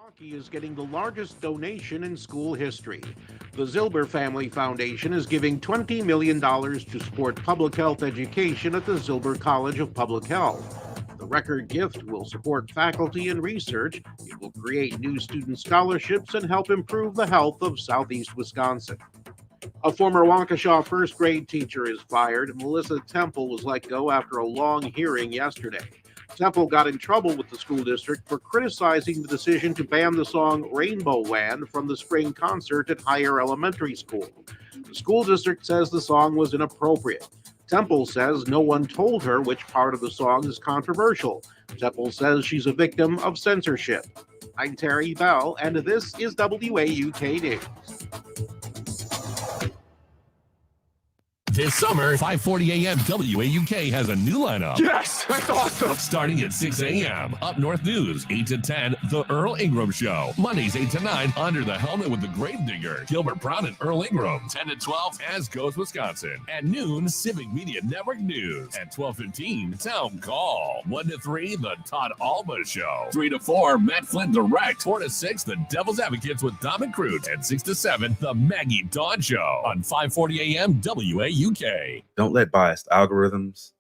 Milwaukee is getting the largest donation in school history. The Zilber Family Foundation is giving $20 million to support public health education at the Zilber College of Public Health. The record gift will support faculty and research. It will create new student scholarships and help improve the health of Southeast Wisconsin. A former Waukesha first grade teacher is fired. Melissa Temple was let go after a long hearing yesterday. Temple got in trouble with the school district for criticizing the decision to ban the song Rainbowland from the spring concert at Higher Elementary School. The school district says the song was inappropriate. Temple says no one told her which part of the song is controversial. Temple says she's a victim of censorship. I'm Terry Bell, and this is WAUK News. This summer, 5:40 a.m. WAUK has a new lineup. Yes, that's awesome. Starting at 6 a.m. Up North News, 8 to 10, The Earl Ingram Show. Mondays, 8 to 9, Under the Helmet with the Gravedigger. Gilbert Brown and Earl Ingram. 10 to 12, As Goes Wisconsin. At noon, Civic Media Network News. At 12:15, Town Call. 1 to 3, The Todd Alba Show. 3 to 4, Matt Flynn Direct. 4 to 6, The Devil's Advocates with Dom and Cruz. And 6 to 7, The Maggie Dawn Show. On 5:40 a.m. WAUK. Don't let biased algorithms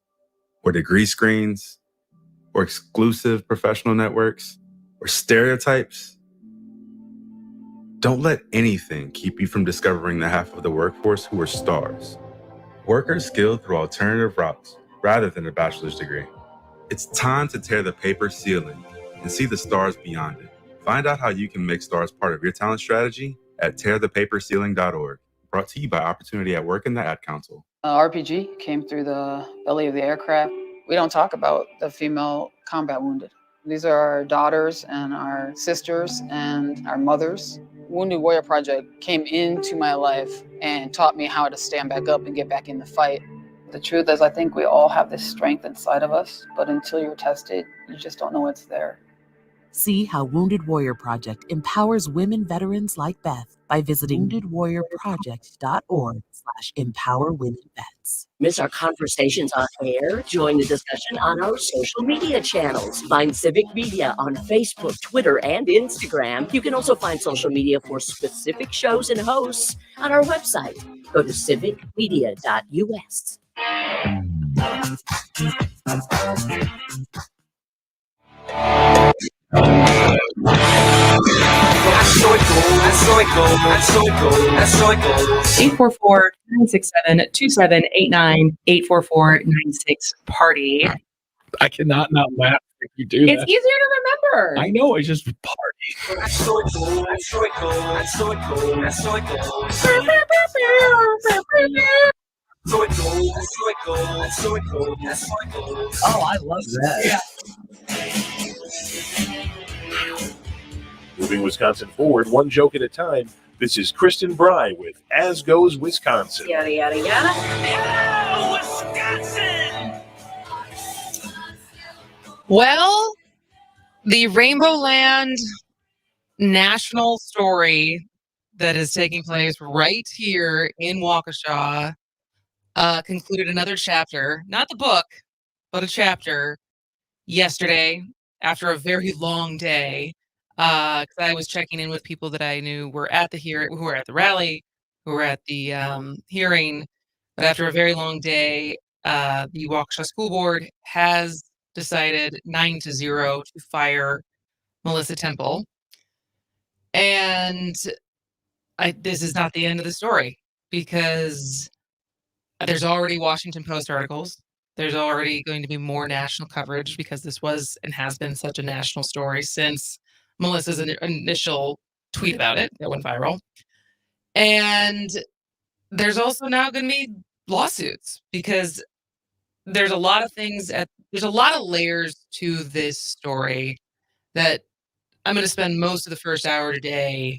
or degree screens or exclusive professional networks or stereotypes, don't let anything keep you from discovering the half of the workforce who are stars. Workers skilled through alternative routes rather than a bachelor's degree. It's time to tear the paper ceiling and see the stars beyond it. Find out how you can make stars part of your talent strategy at tearthepaperceiling.org. Brought to you by Opportunity at Work and the Ad Council. RPG came through the belly of the aircraft. We don't talk about the female combat wounded. These are our daughters and our sisters and our mothers. Wounded Warrior Project came into my life and taught me how to stand back up and get back in the fight. The truth is, I think we all have this strength inside of us, but until you're tested, you just don't know it's there. See how Wounded Warrior Project empowers women veterans like Beth by visiting woundedwarriorproject.org/empowerwomenvets. Miss our conversations on air? Join the discussion on our social media channels. Find Civic Media on Facebook, Twitter, and Instagram. You can also find social media for specific shows and hosts on our website. Go to civicmedia.us. That's so cool. That's so cool. That's so cool. That's so cool. 844-967-2789, 844-96-PARTY. I cannot not laugh if you do It's that. easier to remember. I know, it's just party. That's so cool. That's so cool. That's so cool. That's so cool. So cool. That's so cool. That's so cool. That's so cool. Oh, I love that. Yeah. Moving Wisconsin forward, one joke at a time. This is Kristen Bry with As Goes Wisconsin. Yada, yada, yada. Hello, Wisconsin! Well, the Rainbowland national story that is taking place right here in Waukesha concluded another chapter, not the book, but a chapter yesterday after a very long day. 'Cause I was checking in with people that I knew were at the who were at the rally, who were at the hearing. But after a very long day, the Waukesha School Board has decided 9-0 to fire Melissa Temple. And this is not the end of the story, because there's already Washington Post articles. There's already going to be more national coverage, because this was and has been such a national story since Melissa's initial tweet about it that went viral. And there's also now going to be lawsuits, because there's a lot of there's a lot of layers to this story that I'm going to spend most of the first hour today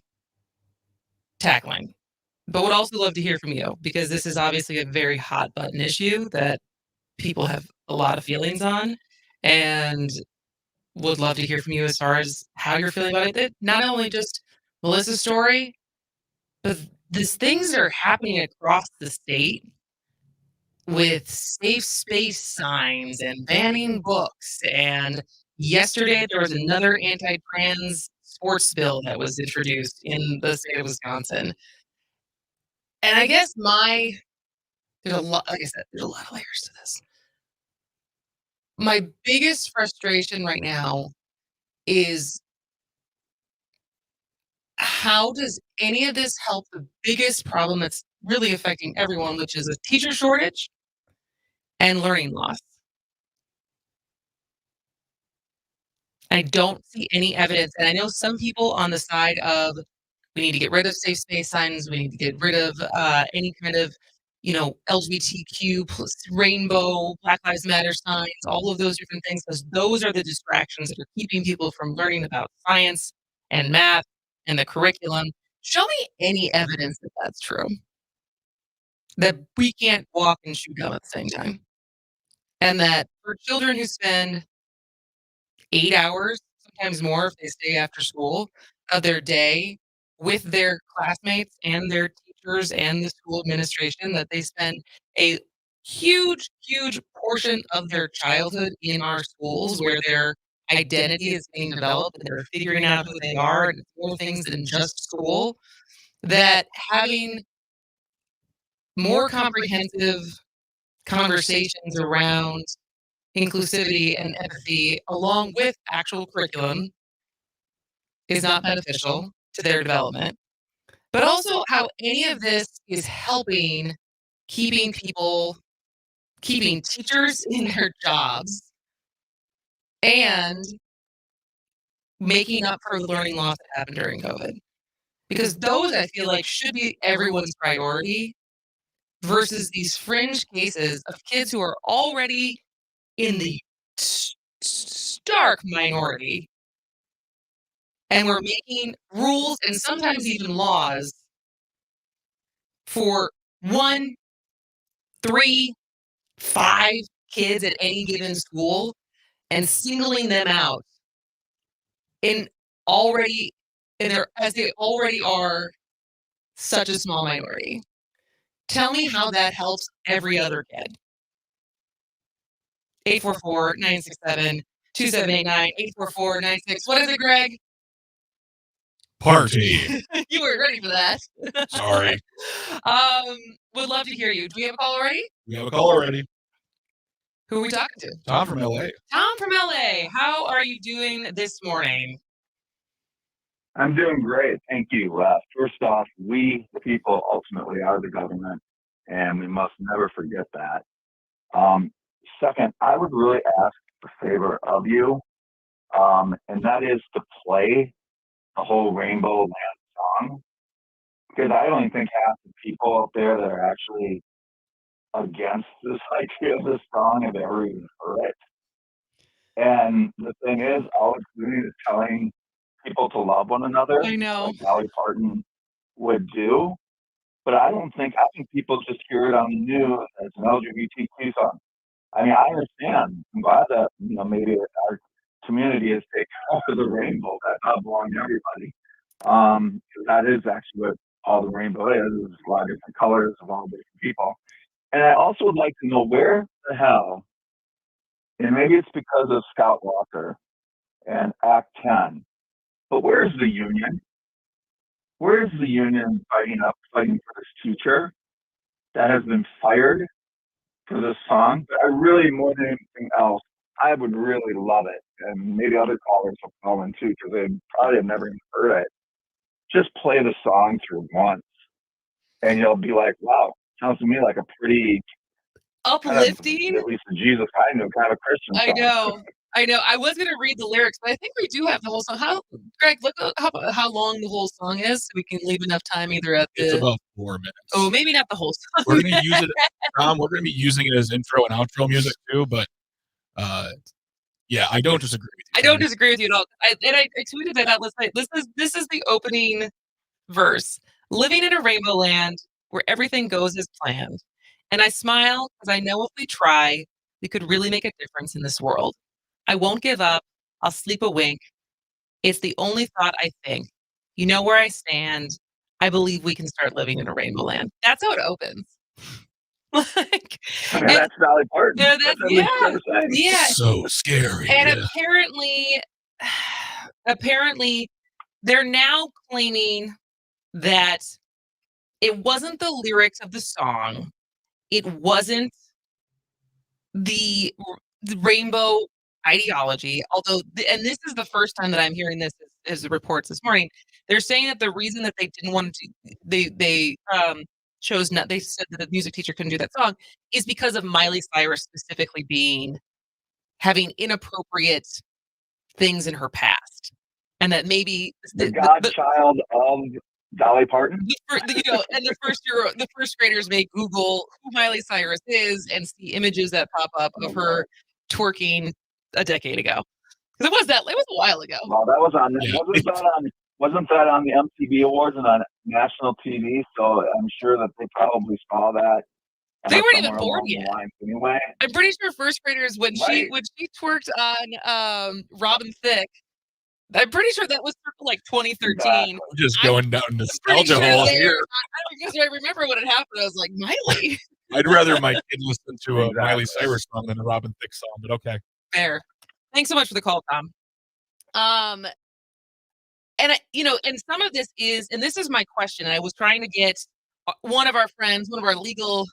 tackling. But would also love to hear from you, because this is obviously a very hot button issue that people have a lot of feelings on, and would love to hear from you as far as how you're feeling about it. Not only just Melissa's story, but these things are happening across the state with safe space signs and banning books. And yesterday there was another anti-trans sports bill that was introduced in the state of Wisconsin. And I guess there's a lot, like I said, there's a lot of layers to this. My biggest frustration right now is how does any of this help the biggest problem that's really affecting everyone, which is a teacher shortage and learning loss? I don't see any evidence. And I know some people on the side of we need to get rid of safe space signs, we need to get rid of any kind of, LGBTQ plus rainbow, Black Lives Matter signs, all of those different things, because those are the distractions that are keeping people from learning about science and math and the curriculum. Show me any evidence that that's true. That we can't walk and chew gum at the same time. And that for children who spend 8 hours, sometimes more if they stay after school, of their day with their classmates and their teachers and the school administration, that they spend a huge, huge portion of their childhood in our schools where their identity is being developed and they're figuring out who they are and more things than just school, that having more comprehensive conversations around inclusivity and empathy along with actual curriculum is not beneficial to their development, but also how any of this is helping keeping teachers in their jobs and making up for the learning loss that happened during COVID. Because those, I feel like, should be everyone's priority versus these fringe cases of kids who are already in the stark minority. And we're making rules and sometimes even laws for 1, 3, 5 kids at any given school and singling them out as they already are such a small minority. Tell me how that helps every other kid. 844-967-2789, 844-96. What is it, Greg? Party. You weren't ready for that. Sorry. Would love to hear you. Do we have a call already? We have a call already. Who are we talking to? Tom from LA. Tom from LA. How are you doing this morning? I'm doing great. Thank you. First off, we, the people, ultimately are the government, and we must never forget that. Second, I would really ask a favor of you, and that is to play the whole Rainbowland song, because I don't think half the people out there that are actually against this idea of this song have ever even heard it. And the thing is, all it's doing is telling people to love one another. I know. Like Dolly Parton would do. But I think people just hear it on the news as an LGBTQ song. I mean, I understand. I'm glad that, maybe our community has taken after the rainbow. That does belong to everybody. That is actually what all the rainbow is. There's a lot of different colors of all different people. And I also would like to know where the hell, and maybe it's because of Scott Walker and Act 10, but where's the union? Where's the union fighting for this teacher that has been fired for this song? But I really, more than anything else, I would really love it. And maybe other callers will call in too, because they probably have never even heard it. Just play the song through once, and you'll be like, wow, sounds to me like a pretty uplifting, at least the Jesus I know, kind of Christian song. I know. I was going to read the lyrics, but I think we do have the whole song. Greg, look how long the whole song is, so we can leave enough time either at the. It's about 4 minutes. Oh, maybe not the whole song. We're going to use it, Tom. We're going to be using it as intro and outro music too. But yeah, I don't disagree with you. I don't disagree with you at all. I tweeted that out last night. This is the opening verse. Living in a rainbow land where everything goes as planned. And I smile because I know if we try, we could really make a difference in this world. I won't give up. I'll sleep a wink. It's the only thought I think. You know where I stand. I believe we can start living in a rainbow land. That's how it opens. That's Dolly Parton. Yeah. So scary. And apparently, they're now claiming that it wasn't the lyrics of the song. It wasn't the rainbow ideology, although, and this is the first time that I'm hearing this as reports this morning. They're saying that the reason that they didn't want to, they chose not, they said that the music teacher couldn't do that song is because of Miley Cyrus specifically having inappropriate things in her past. And that maybe the godchild of Dolly Parton. And the first graders may Google who Miley Cyrus is and see images that pop up of her twerking a decade ago. Because it was a while ago. Well, that was on. Wasn't that on the MTV Awards and on national TV? So I'm sure that they probably saw that. They weren't even born yet. Anyway, I'm pretty sure first graders when she twerked on Robin Thicke. I'm pretty sure that was like 2013. Exactly. Just going down nostalgia hole here. Because I remember when it happened, I was like, Miley. I'd rather my kid listen to a Miley Cyrus song than a Robin Thicke song, but okay. Fair. Thanks so much for the call, Tom. And some of this is, and this is my question, and I was trying to get one of our legal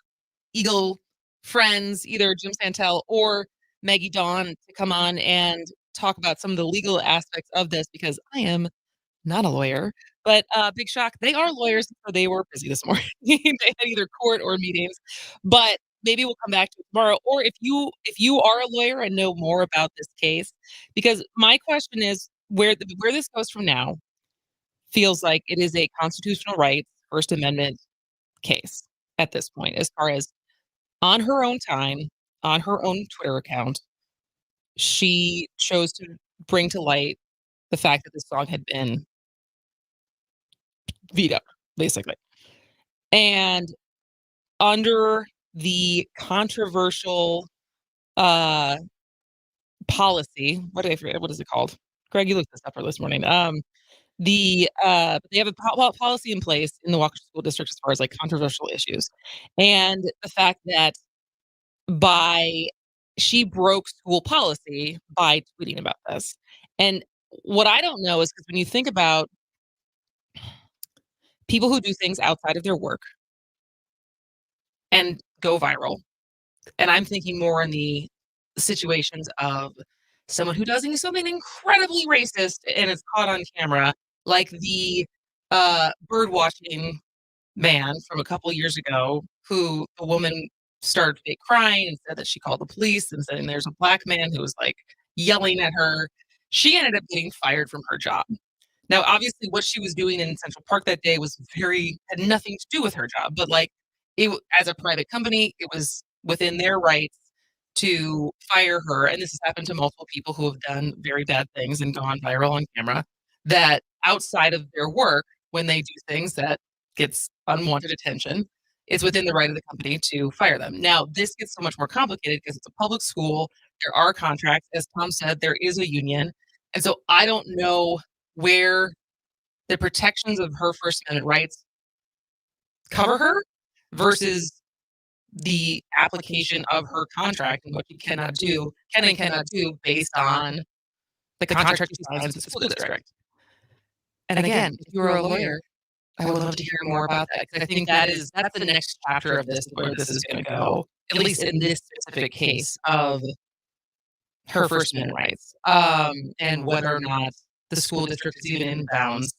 Eagle friends, either Jim Santel or Maggie Dawn, to come on and talk about some of the legal aspects of this, because I am not a lawyer. But big shock, they are lawyers, so they were busy this morning. They had either court or meetings. But maybe we'll come back to it tomorrow. Or if you are a lawyer and know more about this case, because my question is where this goes from now feels like it is a constitutional right, First Amendment case at this point, as far as on her own time, on her own Twitter account, she chose to bring to light the fact that this song had been vetoed, basically. And under the controversial policy, what is it called? Greg, you looked this up for this morning. They have a policy in place in the Waukesha School District as far as like controversial issues, and the fact that she broke school policy by tweeting about this. And what I don't know is, because when you think about people who do things outside of their work and go viral, and I'm thinking more in the situations of someone who does something incredibly racist and it's caught on camera, like the bird watching man from a couple years ago, who a woman started fake crying and said that she called the police and saying there's a black man who was like yelling at her. She ended up getting fired from her job. Now, obviously, what she was doing in Central Park that day had nothing to do with her job, but like as a private company, it was within their rights to fire her. And this has happened to multiple people who have done very bad things and gone viral on camera, that outside of their work, when they do things that gets unwanted attention, it's within the right of the company to fire them. Now, this gets so much more complicated because it's a public school. There are contracts. As Tom said, there is a union. And so I don't know where the protections of her First Amendment rights cover her versus the application of her contract and what she can and cannot do based on the contract she signs with the school district. And again, if you're a lawyer, I would love to hear more about that, because I think that's the next chapter of this, where this is going to go, at least in this specific case of her First Amendment rights, and whether or not the school district is even in bounds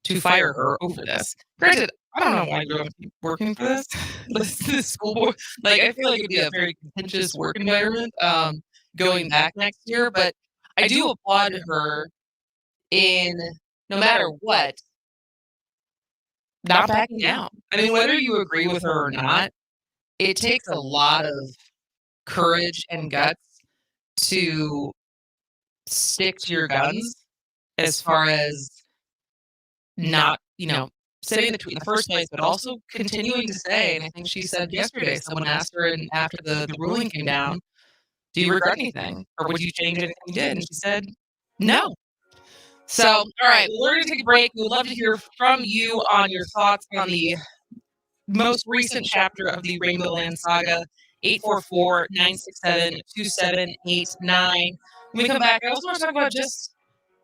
to fire her over this. Granted, I don't know why you're working for this school board. Like, I feel like it'd be a very contentious work environment going back next year, but I do applaud her in, no matter what, not backing down. I mean, whether you agree with her or not, it takes a lot of courage and guts to stick to your guns, as far as not, sending the tweet in the first place, but also continuing to say, and I think she said yesterday, someone asked her, and after the ruling came down, do you regret anything? Or would you change anything you did? And she said, no. So, all right, we're going to take a break. We would love to hear from you on your thoughts on the most recent chapter of the Rainbowland Saga. 844-967-2789. When we come back, I also want to talk about just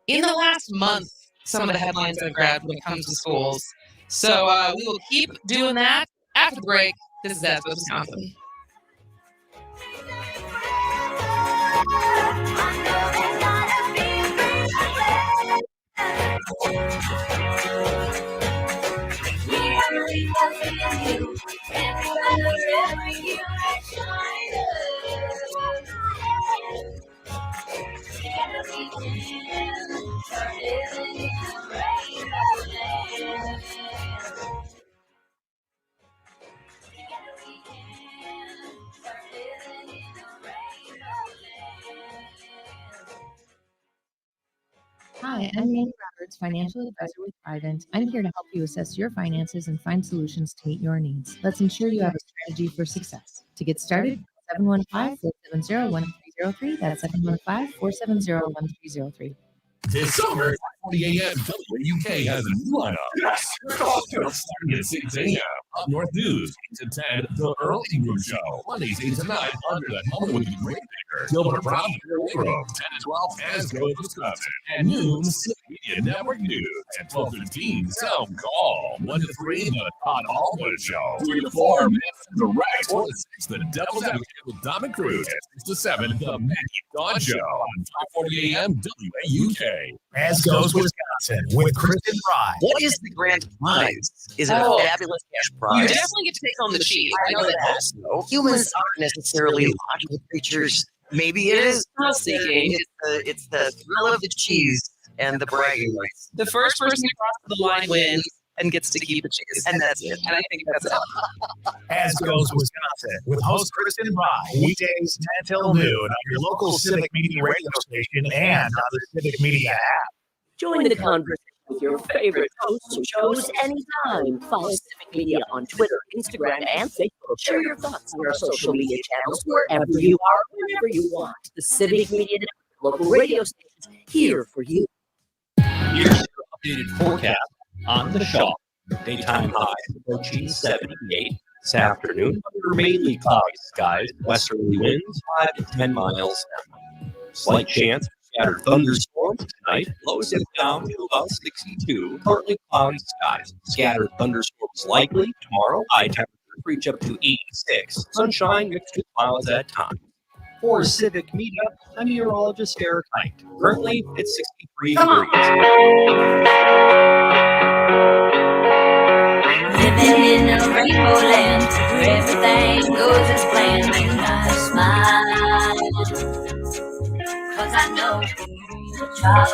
in the last month, some of the headlines I've grabbed when it comes to schools. So we will keep doing that after the break. This is As Goes Wisconsin. Hi, I'm Mandy Roberts, financial advisor with Trident. I'm here to help you assess your finances and find solutions to meet your needs. Let's ensure you have a strategy for success. To get started, 715-470-1303. That's 715-470-1303. This summer, 40 a.m. WUK has a new lineup. Yes! Starting at 6 a.m. Up North News, 8 to 10, The Earl Ingram Show. Mondays, 8 to 9, Under the Helmet with the Great Digger. Gilbert Brown and Earl Ingram, 10 to 12, As Goes Wisconsin. At noon, Civic Media Network News. At 12:15, Sound Call. 1 to 3, The Todd Allwood Show. 3 to 4, Myth the Right. 4 to 6, The Devil's Advocate with Dominic Cruz. At 6 to 7, The Maggie Dawn Show. On 5:40 a.m. WAUK. As Goes Wisconsin with Kristen Fry. What is the grand prize? Is it a fabulous cash prize? You definitely get to take home the cheese. I know that. So, humans aren't necessarily logical creatures. Maybe it is thrill seeking. It's the thrill of the cheese and the bragging rights. The first person who crosses the line wins and gets to keep the cheese. And that's it. And I think that's it. As Goes Wisconsin with host Kristen Fry. Weekdays 10 till noon on your local Civic Media radio station and on the Civic Media app. Join the conversation with your favorite hosts and shows anytime. Follow Civic Media on Twitter, Instagram, and Facebook. Share your thoughts on our social media channels wherever you are, whenever you want. The Civic Media Network, local radio stations here for you. Here's your updated forecast on the Shaw. Daytime high approaching 78. This afternoon, under mainly cloudy skies, westerly winds 5 to 10 miles an hour. Slight chance of scattered thunderstorms tonight. Low dip down to about 62. Partly cloudy skies. Scattered thunderstorms likely tomorrow. High temperatures reach up to 86. Sunshine mixed with clouds at times. For Civic Media, I'm meteorologist Eric Height. Currently, it's 63 degrees. Living in a rainbow land where everything goes as planned, and I smile 'cause I know the try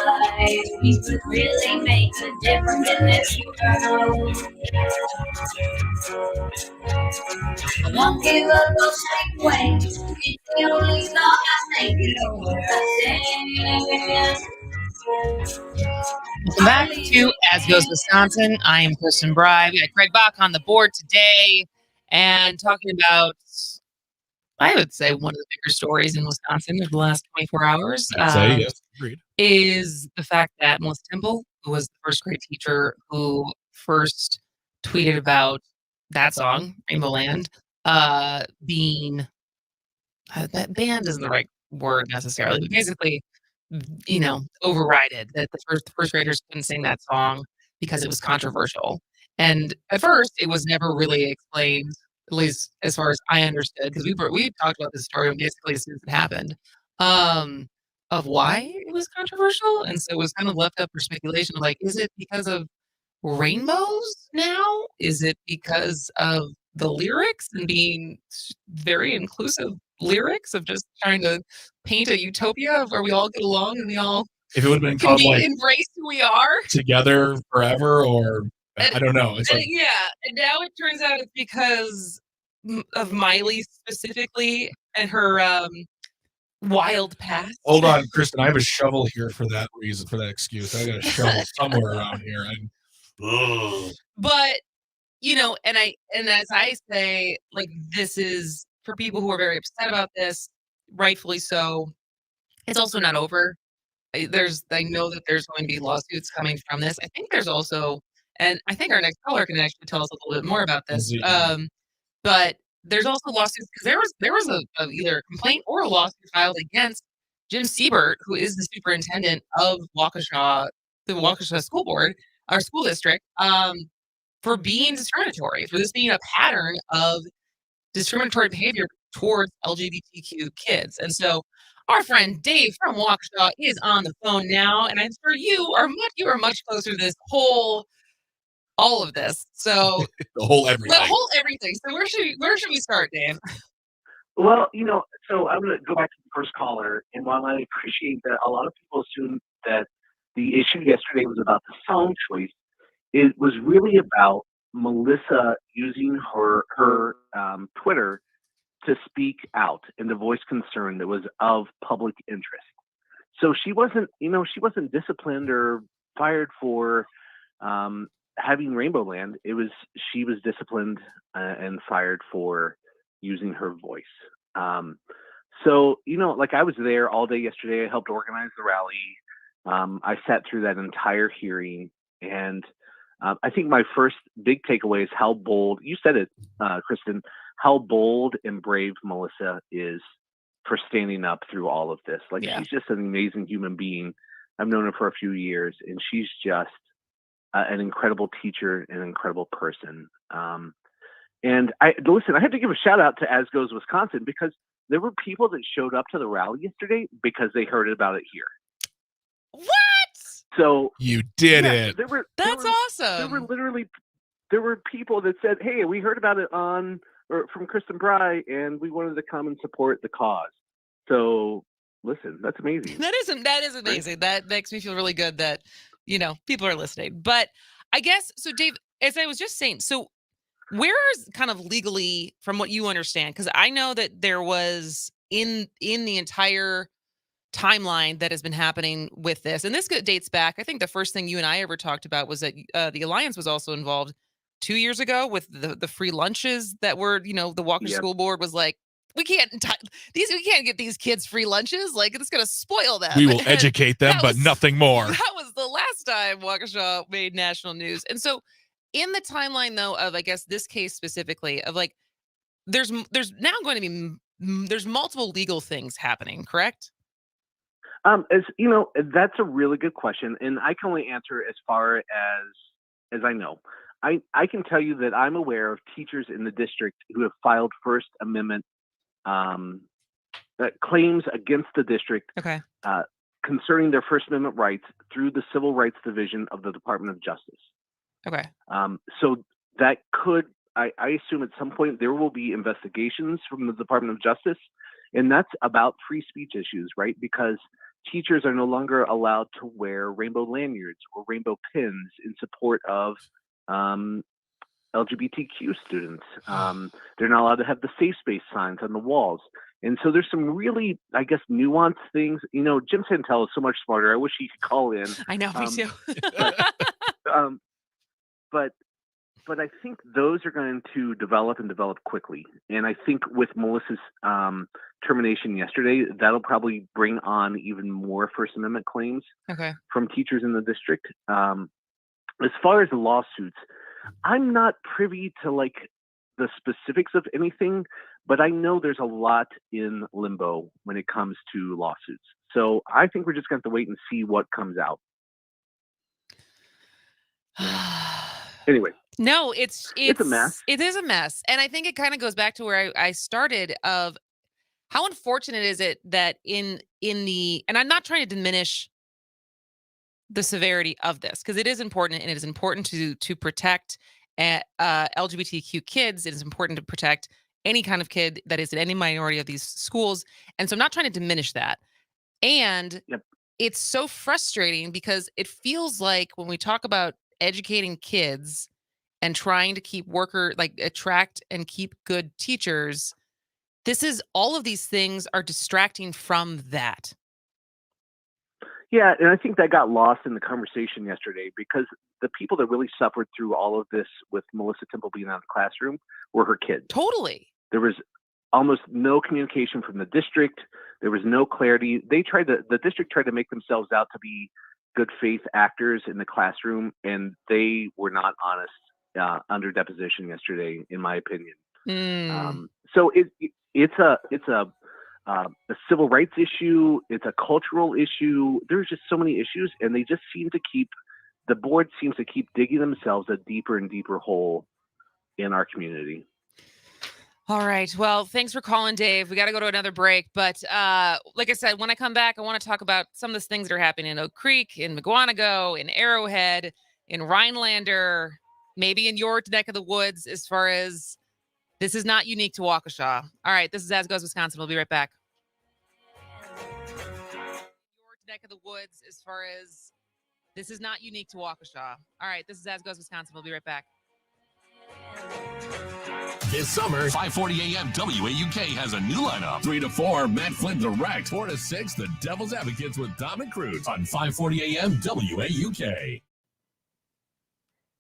we could really make a difference in this world. I won't give up no same way. It's the only song I think you know where I stand. Welcome back to As Goes Wisconsin. I am Kristen Bry. We got Greg Bach on the board today and talking about, I would say, one of the bigger stories in Wisconsin of the last 24 hours. Yes, agreed. Is the fact that Melissa Temple, who was the first grade teacher who first tweeted about that song, Rainbowland, being, that banned isn't the right word necessarily, but basically, overrided, that the first graders couldn't sing that song because it was controversial. And at first, it was never really explained, at least as far as I understood, because we talked about this story basically as soon as it happened, of why it was controversial. And so it was kind of left up for speculation, like, is it because of rainbows now? Is it because of the lyrics and being very inclusive lyrics of just trying to paint a utopia of where we all get along and we all if it would have been can called be like embrace who we are Together Forever, or I don't know. It's like, yeah, and now it turns out it's because of Miley specifically and her wild past. hold on, Kristen. I have a shovel here for that reason, for that excuse. I got a shovel somewhere around here. But and as I say, like, this is for people who are very upset about this, rightfully so. It's also not over. I know that there's going to be lawsuits coming from this. I think there's also, and I think our next caller can actually tell us a little bit more about this. But there's also lawsuits because there was a either a complaint or a lawsuit filed against Jim Siebert, who is the superintendent of Waukesha Waukesha School Board, our school district, for being discriminatory, for this being a pattern of discriminatory behavior towards LGBTQ kids. And so our friend Dave from Waukesha is on the phone now, and I'm sure you are much closer to this all of this. So The whole everything. the whole everything. So where should we start, Dave? Well, so I'm going to go back to the first caller. And while I appreciate that a lot of people assume that the issue yesterday was about the song choice, it was really about Melissa using her Twitter to speak out and to voice concern that was of public interest. So she wasn't disciplined or fired for having Rainbowland. She was disciplined and fired for using her voice. So, like I was there all day yesterday. I helped organize the rally. I sat through that entire hearing, and I think my first big takeaway is how bold, you said it, Kristen, how bold and brave Melissa is for standing up through all of this. Like, she's just an amazing human being. I've known her for a few years, and she's just an incredible teacher and an incredible person. And I have to give a shout out to As Goes Wisconsin, because there were people that showed up to the rally yesterday because they heard about it here. What? So you did it. That's awesome. There were people that said, "Hey, we heard about it from Kristen Bry, and we wanted to come and support the cause." So listen, that's amazing. That is amazing. Right? That makes me feel really good that people are listening. But I guess so, Dave. As I was just saying, so where is kind of legally, from what you understand, because I know that there was in the entire timeline that has been happening with this, and this dates back, I think the first thing you and I ever talked about was that the Alliance was also involved 2 years ago with the free lunches that were, the Waukesha School Board was like, we can't get these kids free lunches, like it's going to spoil them. We will educate them, but nothing more. That was the last time Waukesha made national news. And so in the timeline, though, of, I guess, this case specifically, of like, there's now going to be, there's multiple legal things happening, correct? As you know, that's a really good question, and I can only answer as far as I know. I can tell you that I'm aware of teachers in the district who have filed First Amendment claims against the district concerning their First Amendment rights through the Civil Rights Division of the Department of Justice. Okay. So that could, I assume at some point there will be investigations from the Department of Justice, and that's about free speech issues, right? Because teachers are no longer allowed to wear rainbow lanyards or rainbow pins in support of LGBTQ students. They're not allowed to have the safe space signs on the walls. And so there's some really, I guess, nuanced things. Jim Santel is so much smarter. I wish he could call in. I know, me too. But I think those are going to develop quickly. And I think with Melissa's termination yesterday, that'll probably bring on even more First Amendment claims from teachers in the district. As far as the lawsuits, I'm not privy to like the specifics of anything, but I know there's a lot in limbo when it comes to lawsuits. So I think we're just going to have to wait and see what comes out. Anyway. No, it's a mess. It is a mess. And I think it kind of goes back to where I started, of how unfortunate is it that in the, and I'm not trying to diminish the severity of this, because it is important, and it is important to protect LGBTQ kids. It is important to protect any kind of kid that is in any minority of these schools. And so I'm not trying to diminish that. And it's so frustrating because it feels like when we talk about educating kids and trying to keep attract and keep good teachers, all of these things are distracting from that. Yeah, and I think that got lost in the conversation yesterday, because the people that really suffered through all of this with Melissa Temple being out of the classroom were her kids. Totally. There was almost no communication from the district. There was no clarity. The district tried to make themselves out to be good faith actors in the classroom, and they were not honest under deposition yesterday, in my opinion. So it's a a civil rights issue. It's a cultural issue. There's just so many issues, and they just seem to keep, the board seems to keep digging themselves a deeper and deeper hole in our community. All right. Well, thanks for calling, Dave. We got to go to another break. But like I said, when I come back, I want to talk about some of the things that are happening in Oak Creek, in McGuanago, in Arrowhead, in Rhinelander, maybe in your neck of the woods, as far as this is not unique to Waukesha. All right. This is As Goes Wisconsin. We'll be right back. Your neck of the woods, as far as this is not unique to Waukesha. All right. This is As Goes Wisconsin. We'll be right back. This summer, 5:40 a.m. WAUK has a new lineup. 3 to 4, Matt Flynn Direct. 4 to 6, The Devil's Advocates with Dominic Cruz on 5:40 a.m. WAUK.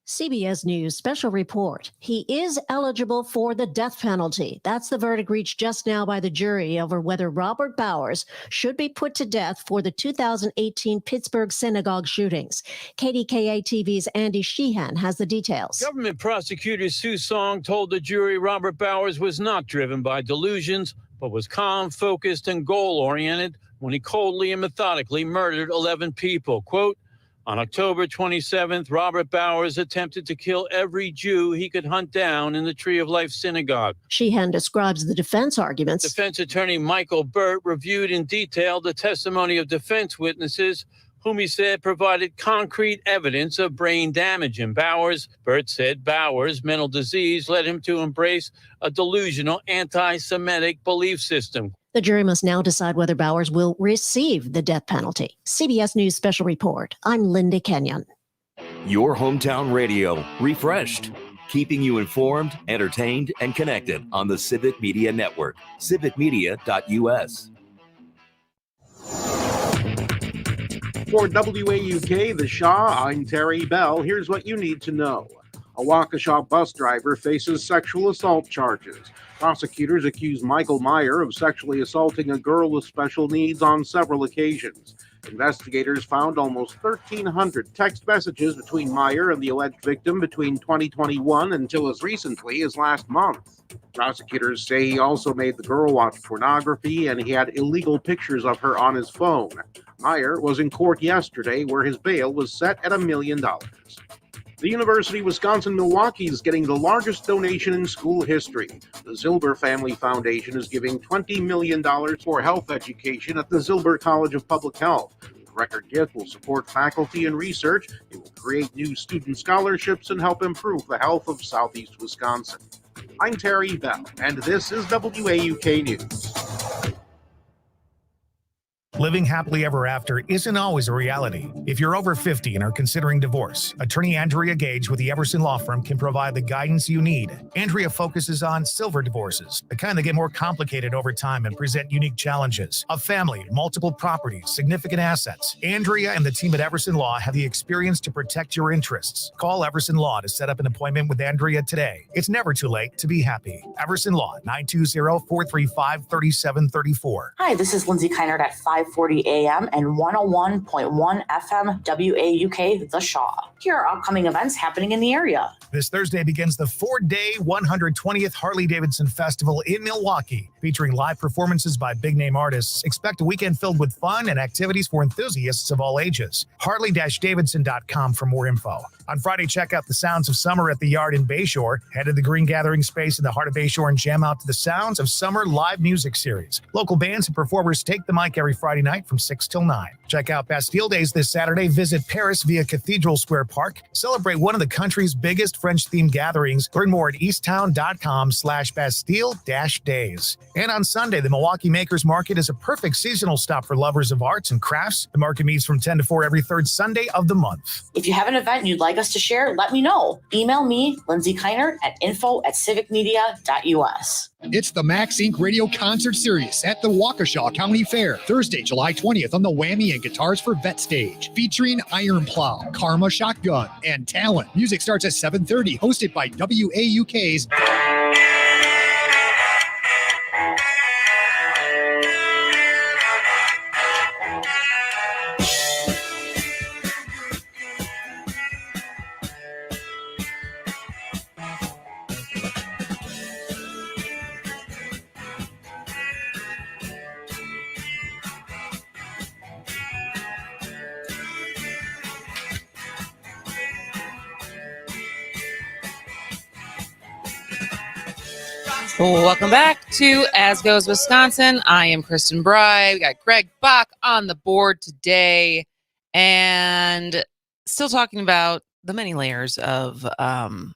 CBS News special report. He is eligible for the death penalty. That's the verdict reached just now by the jury over whether Robert Bowers should be put to death for the 2018 Pittsburgh synagogue shootings. KDKA TV's Andy Sheehan has the details. Government prosecutor Sue Song told the jury Robert Bowers was not driven by delusions, but was calm, focused, and goal-oriented when he coldly and methodically murdered 11 people. Quote, on October 27th, Robert Bowers attempted to kill every Jew he could hunt down in the Tree of Life synagogue. Sheehan describes the defense arguments. Defense attorney Michael Burt reviewed in detail the testimony of defense witnesses whom he said provided concrete evidence of brain damage in Bowers. Burt said Bowers' mental disease led him to embrace a delusional anti-Semitic belief system. The jury must now decide whether Bowers will receive the death penalty. CBS News special report. I'm Linda Kenyon. Your hometown radio, refreshed, keeping you informed, entertained, and connected on the Civic Media Network, civicmedia.us. For WAUK, The Shaw, I'm Terry Bell. Here's what you need to know. A Waukesha bus driver faces sexual assault charges. Prosecutors accuse Michael Meyer of sexually assaulting a girl with special needs on several occasions. Investigators found almost 1,300 text messages between Meyer and the alleged victim between 2021 until as recently as last month. Prosecutors say he also made the girl watch pornography and he had illegal pictures of her on his phone. Meyer was in court yesterday where his bail was set at $1 million. The University of Wisconsin-Milwaukee is getting the largest donation in school history. The Zilber Family Foundation is giving $20 million for health education at the Zilber College of Public Health. The record gift will support faculty and research. It will create new student scholarships and help improve the health of Southeast Wisconsin. I'm Terry Bell, and this is WAUK News. Living happily ever after isn't always a reality. If you're over 50 and are considering divorce, attorney Andrea Gage with the Everson Law Firm can provide the guidance you need. Andrea focuses on silver divorces, the kind that get more complicated over time and present unique challenges. A family, multiple properties, significant assets. Andrea and the team at Everson Law have the experience to protect your interests. Call Everson Law to set up an appointment with Andrea today. It's never too late to be happy. Everson Law, 920-435-3734. Hi, this is Lindsay Keinert at 540 AM and 101.1 FM WAUK The Shaw. Here are upcoming events happening in the area. This Thursday begins the 4-day 120th Harley-Davidson Festival in Milwaukee. Featuring live performances by big-name artists, expect a weekend filled with fun and activities for enthusiasts of all ages. Harley-Davidson.com for more info. On Friday, check out the sounds of summer at the Yard in Bayshore. Head to the Green Gathering Space in the heart of Bayshore and jam out to the sounds of summer live music series. Local bands and performers take the mic every Friday night from 6 till 9. Check out Bastille Days this Saturday. Visit Paris via Cathedral Square Park. Celebrate one of the country's biggest French-themed gatherings. Learn more at easttown.com/Bastille-Days. And on Sunday, the Milwaukee Makers Market is a perfect seasonal stop for lovers of arts and crafts. The market meets from 10 to 4 every third Sunday of the month. If you have an event you'd like us to share, let me know. Email me, Lindsay Keinert, at info@civicmedia.us. It's the Max Inc. Radio Concert Series at the Waukesha County Fair, Thursday, July 20th on the Whammy and Guitars for Vet stage, featuring Iron Plow, Karma Shotgun, and Talent. Music starts at 7:30, hosted by WAUK's Welcome back to As Goes Wisconsin. I am Kristen Bry. We got Greg Bach on the board today, and still talking about the many layers of the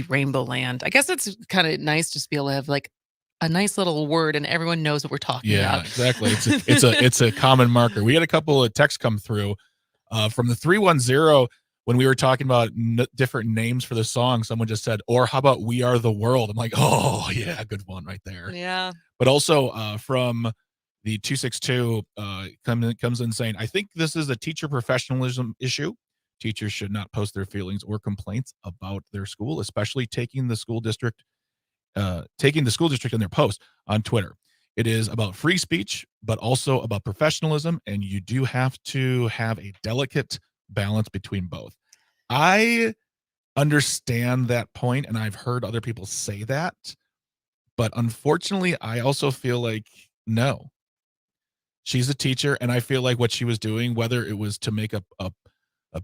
Rainbowland. I guess it's kind of nice just to be able to have like a nice little word, and everyone knows what we're talking Yeah, about. exactly. It's a common marker. We had a couple of texts come through from the 310 when we were talking about different names for the song. Someone just said, "Or how about We Are the World?" I'm like, "Oh yeah, good one right there." Yeah. But also from the 262 comes in saying, "I think this is a teacher professionalism issue. Teachers should not post their feelings or complaints about their school, especially taking the school district in their post on Twitter. It is about free speech, but also about professionalism, and you do have to have a delicate balance between both." I understand that point, and I've heard other people say that, but unfortunately, I also feel like no. She's a teacher, and I feel like what she was doing, whether it was to make a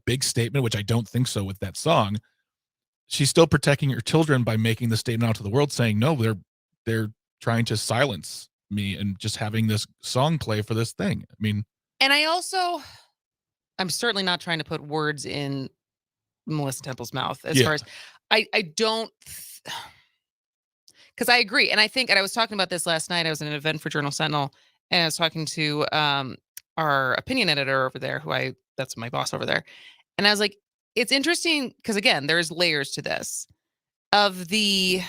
big statement, which I don't think so with that song, she's still protecting her children by making the statement out to the world saying, no, they're trying to silence me and just having this song play for this thing. I mean, And I'm certainly not trying to put words in Melissa Temple's mouth as far as I don't, because I agree. And I was talking about this last night. I was in an event for Journal Sentinel, and I was talking to our opinion editor over there, that's my boss over there. And I was like, it's interesting because, again, there's layers to this of this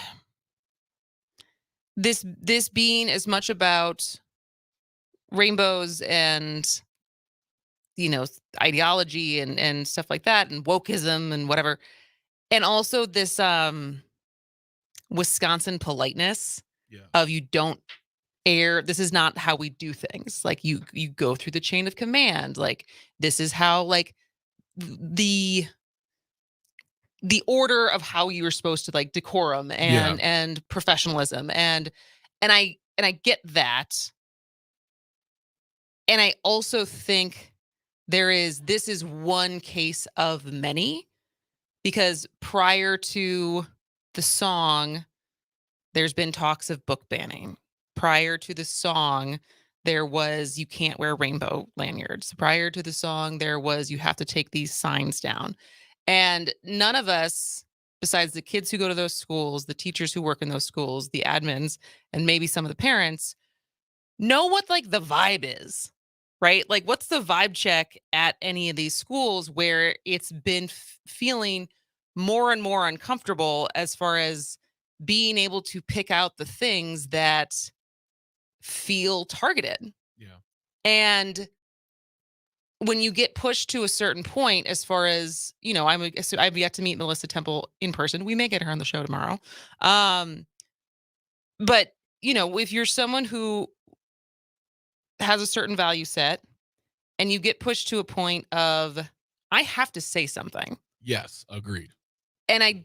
being as much about rainbows and, ideology and stuff like that, and wokeism and whatever. And also this Wisconsin politeness of you don't air. This is not how we do things. Like you go through the chain of command. Like this is how like the order of how you were supposed to like decorum and professionalism and I get that. And I also think this is one case of many, because prior to the song, there's been talks of book banning. Prior to the song, there was you can't wear rainbow lanyards. Prior to the song, there was you have to take these signs down. And none of us, besides the kids who go to those schools, the teachers who work in those schools, the admins, and maybe some of the parents, know what like the vibe is, right? Like what's the vibe check at any of these schools where it's been feeling more and more uncomfortable as far as being able to pick out the things that feel targeted. Yeah. And when you get pushed to a certain point, as far as, I've yet to meet Melissa Temple in person. We may get her on the show tomorrow. But, if you're someone who has a certain value set and you get pushed to a point of, I have to say something. Yes, agreed. And I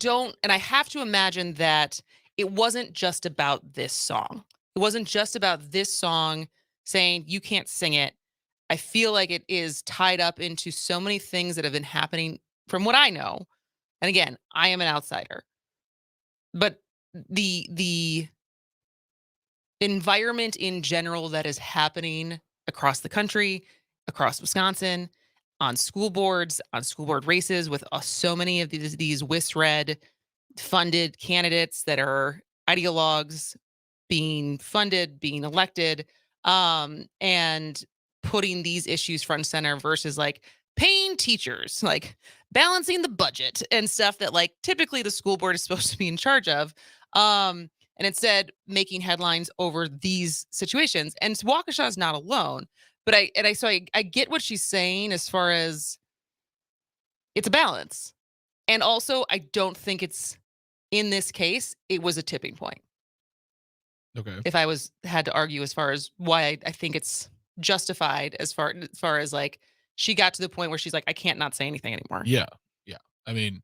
have to imagine that it wasn't just about this song. It wasn't just about this song saying you can't sing it. I feel like it is tied up into so many things that have been happening from what I know. And again, I am an outsider. But the environment in general that is happening across the country, across Wisconsin, on school boards, on school board races with so many of these WISRED funded candidates that are ideologues being funded, being elected, and putting these issues front and center versus like paying teachers, like balancing the budget and stuff that like typically the school board is supposed to be in charge of. And instead making headlines over these situations. And Waukesha is not alone. But I get what she's saying as far as it's a balance. And also, I don't think it's, in this case, it was a tipping point. Okay. If I had to argue as far as why I think it's justified as far as like, she got to the point where she's like, I can't not say anything anymore. Yeah. Yeah. I mean,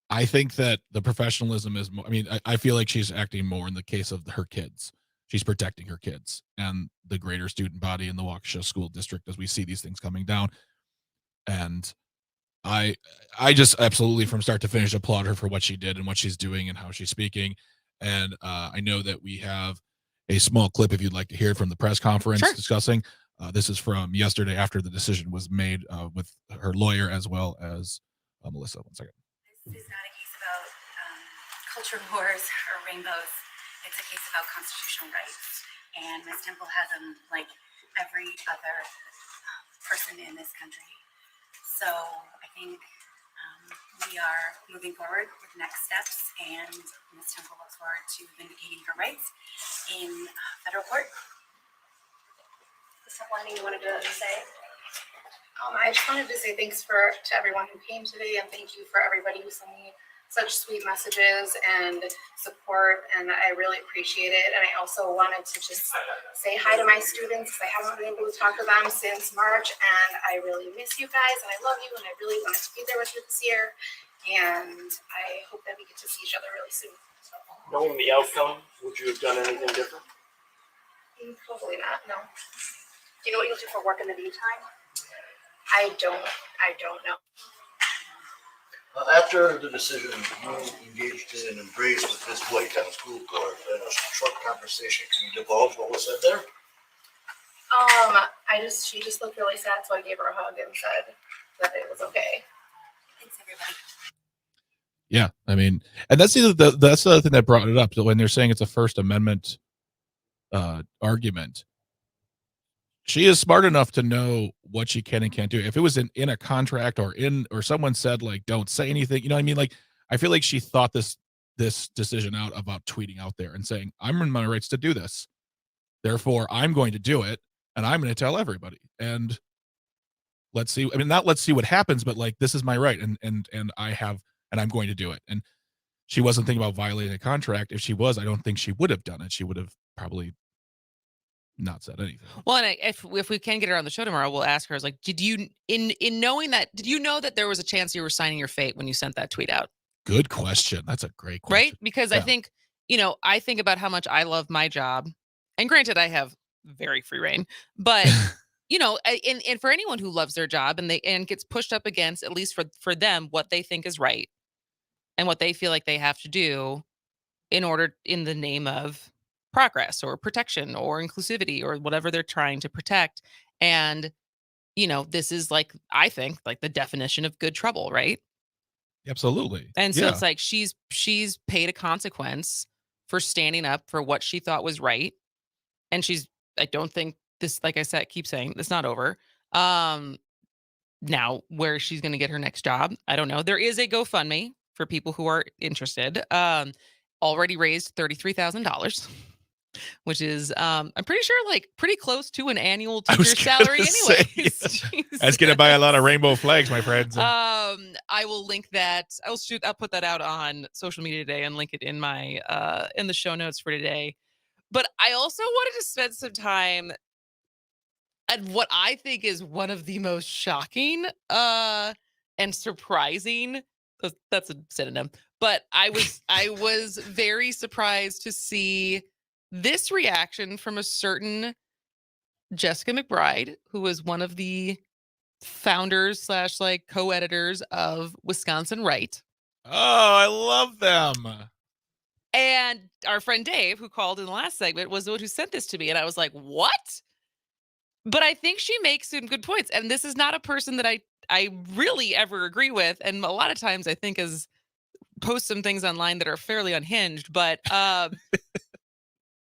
I think that the professionalism is more, I feel like she's acting more in the case of her kids. She's protecting her kids and the greater student body in the Waukesha school district as we see these things coming down. And I just absolutely from start to finish applaud her for what she did and what she's doing and how she's speaking. And I know that we have a small clip if you'd like to hear it from the press conference discussing. This is from yesterday after the decision was made with her lawyer as well as Melissa. 1 second. This is not a case about culture wars or rainbows. It's a case about constitutional rights. And Ms. Temple has them like every other person in this country. So I think we are moving forward with next steps, and Ms. Temple looks forward to vindicating her rights in federal court. Is there anything you wanted to say? I just wanted to say thanks to everyone who came today, and thank you for everybody who sent me such sweet messages and support, and I really appreciate it. And I also wanted to just say hi to my students, because I haven't been able to talk to them since March, and I really miss you guys, and I love you, and I really wanted to be there with you this year, and I hope that we get to see each other really soon. So, knowing the outcome, would you have done anything different? Probably not, no. Do you know what you'll do for work in the meantime? I don't know. After the decision, you engaged in an embrace with Ms. White on the school board in a short conversation. Can you divulge what was said there? She just looked really sad, so I gave her a hug and said that it was okay. Thanks, everybody. Yeah, I mean, and that's the other thing that brought it up. So when they're saying it's a First Amendment argument, she is smart enough to know what she can and can't do. If it was in a contract or someone said like, don't say anything, you know what I mean? Like, I feel like she thought this decision out about tweeting out there and saying, I'm in my rights to do this. Therefore, I'm going to do it and I'm going to tell everybody. And let's see. I mean, not let's see what happens, but like, this is my right. And I'm going to do it. And she wasn't thinking about violating a contract. If she was, I don't think she would have done it. She would have probably not said anything. Well, and if we can get her on the show tomorrow, we'll ask her, like, did you, in knowing that, did you know that there was a chance you were signing your fate when you sent that tweet out? Good question. That's a great question. Right? Because I think, I think about how much I love my job. And granted, I have very free reign, but and for anyone who loves their job and gets pushed up against, at least for them, what they think is right and what they feel like they have to do in the name of progress or protection or inclusivity or whatever they're trying to protect. And, this is like, I think, like the definition of good trouble, right? Absolutely. And so it's like she's paid a consequence for standing up for what she thought was right. And I don't think this, like I said, keep saying it's not over. Now where she's going to get her next job, I don't know. There is a GoFundMe for people who are interested. Already raised $33,000. Which is, I'm pretty sure, like pretty close to an annual teacher salary anyway. I was going to buy a lot of rainbow flags, my friends. I will link that. I'll put that out on social media today and link it in my, in the show notes for today. But I also wanted to spend some time at what I think is one of the most shocking, and surprising. That's a synonym, but I was very surprised to see this reaction from a certain Jessica McBride, who was one of the founders / like co-editors of Wisconsin Right. Oh, I love them. And our friend Dave, who called in the last segment, was the one who sent this to me. And I was like, what? But I think she makes some good points. And this is not a person that I really ever agree with. And a lot of times I think post some things online that are fairly unhinged. But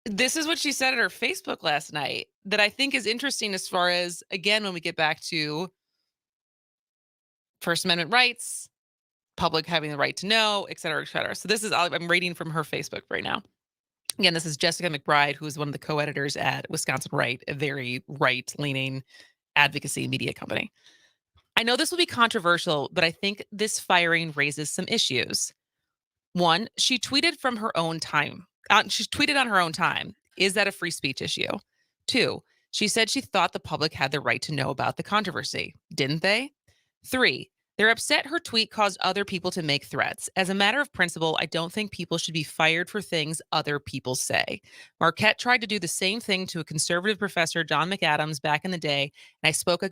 this is what she said at her Facebook last night that I think is interesting as far as, again, when we get back to First Amendment rights, public having the right to know, et cetera, et cetera. So I'm reading from her Facebook right now. Again, this is Jessica McBride, who is one of the co-editors at Wisconsin Right, a very right-leaning advocacy media company. I know this will be controversial, but I think this firing raises some issues. One, she tweeted from her own time. She tweeted on her own time. Is that a free speech issue? Two, she said she thought the public had the right to know about the controversy. Didn't they? Three, they're upset her tweet caused other people to make threats. As a matter of principle, I don't think people should be fired for things other people say. Marquette tried to do the same thing to a conservative professor, John McAdams, back in the day, and I spoke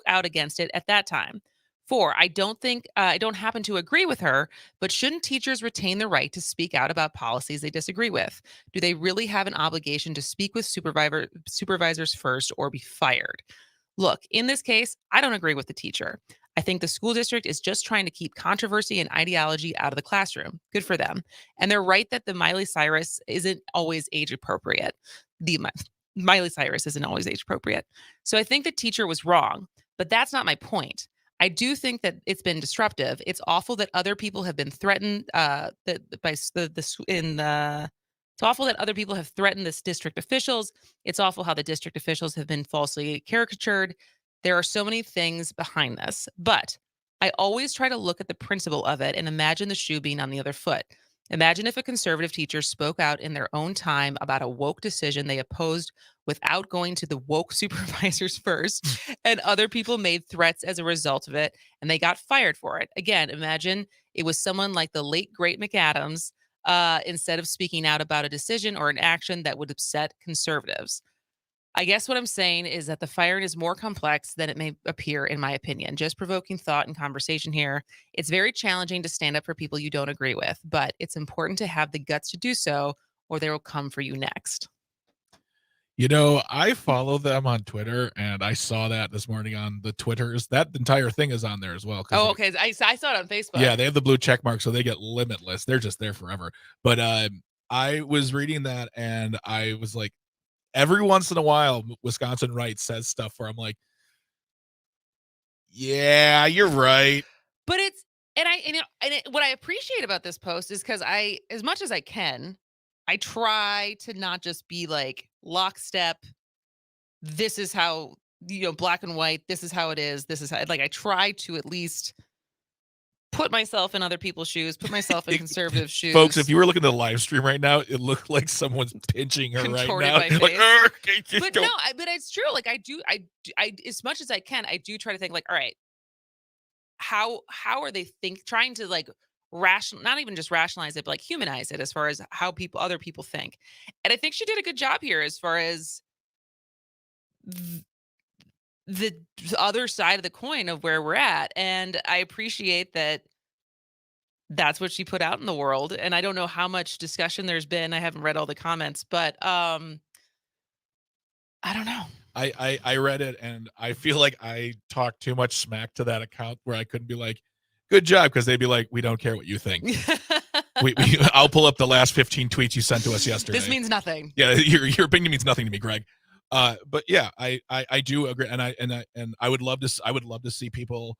out against it at that time. 4, I don't happen to agree with her, but shouldn't teachers retain the right to speak out about policies they disagree with? Do they really have an obligation to speak with supervisors first or be fired? Look, in this case, I don't agree with the teacher. I think the school district is just trying to keep controversy and ideology out of the classroom. Good for them. And they're right that the Miley Cyrus isn't always age appropriate. Miley Cyrus isn't always age appropriate. So I think the teacher was wrong, but that's not my point. I do think that it's been disruptive. It's awful that other people have been threatened. It's awful that other people have threatened this district officials. It's awful how the district officials have been falsely caricatured. There are so many things behind this, but I always try to look at the principle of it and imagine the shoe being on the other foot. Imagine if a conservative teacher spoke out in their own time about a woke decision they opposed without going to the woke supervisors first, and other people made threats as a result of it, and they got fired for it. Again, imagine it was someone like the late, great McAdams, instead of speaking out about a decision or an action that would upset conservatives. I guess what I'm saying is that the firing is more complex than it may appear, in my opinion. Just provoking thought and conversation here. It's very challenging to stand up for people you don't agree with, but it's important to have the guts to do so, or they will come for you next. You know, I follow them on Twitter, and I saw that this morning on the Twitters. That entire thing is on there as well. Oh, okay. I saw it on Facebook. Yeah, they have the blue check mark, so they get limitless. They're just there forever. But I was reading that, and I was like, every once in a while, Wisconsin Right says stuff where I'm like, yeah, you're right. But what I appreciate about this post is because as much as I can, I try to not just be like lockstep. This is how, black and white. This is how it is. This is how, like, I try to at least put myself in other people's shoes, put myself in conservative shoes. Folks, if you were looking at the live stream right now, it looked like someone's pinching her right now. My face. Like, but no, but it's true. Like I as much as I can, I do try to think like, all right, how are they trying to like not even just rationalize it, but like humanize it as far as how other people think. And I think she did a good job here as far as the other side of the coin of where we're at. And I appreciate that that's what she put out in the world. And I don't know how much discussion there's been. I haven't read all the comments, but I don't know. I read it, and I feel like I talked too much smack to that account where I couldn't be like, good job, because they'd be like, we don't care what you think. I'll pull up the last 15 tweets you sent to us yesterday. This means nothing. Yeah, your opinion means nothing to me, Greg. But yeah, I do agree, and I would love to see people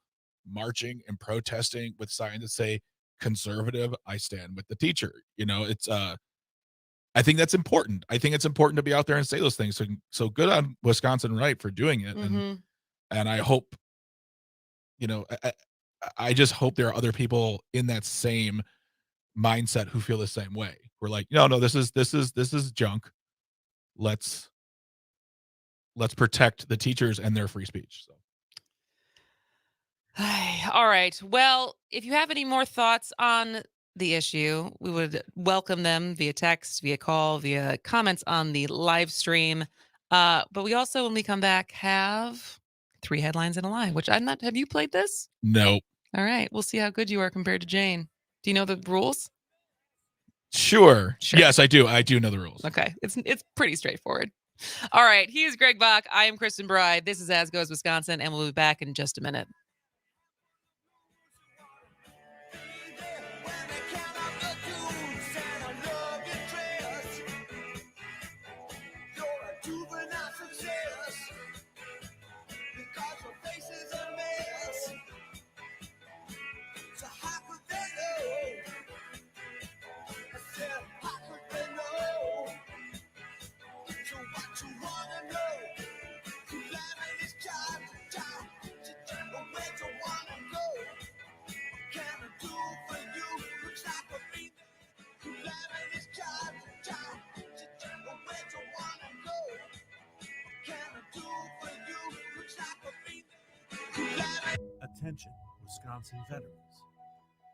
marching and protesting with signs that say conservative, I stand with the teacher. It's I think that's important. I think it's important to be out there and say those things. So good on Wisconsin Right for doing it. Mm-hmm. And I hope, I just hope there are other people in that same mindset who feel the same way. We're like, no, this is junk. Let's protect the teachers and their free speech. So. All right. Well, if you have any more thoughts on the issue, we would welcome them via text, via call, via comments on the live stream. But we also, when we come back, have 3 headlines and a lie, which have you played this? No. All right. We'll see how good you are compared to Jane. Do you know the rules? Sure. Yes, I do. I do know the rules. Okay. It's pretty straightforward. All right. He is Greg Bach. I am Kristen Bride. This is As Goes Wisconsin, and we'll be back in just a minute. Attention, Wisconsin veterans.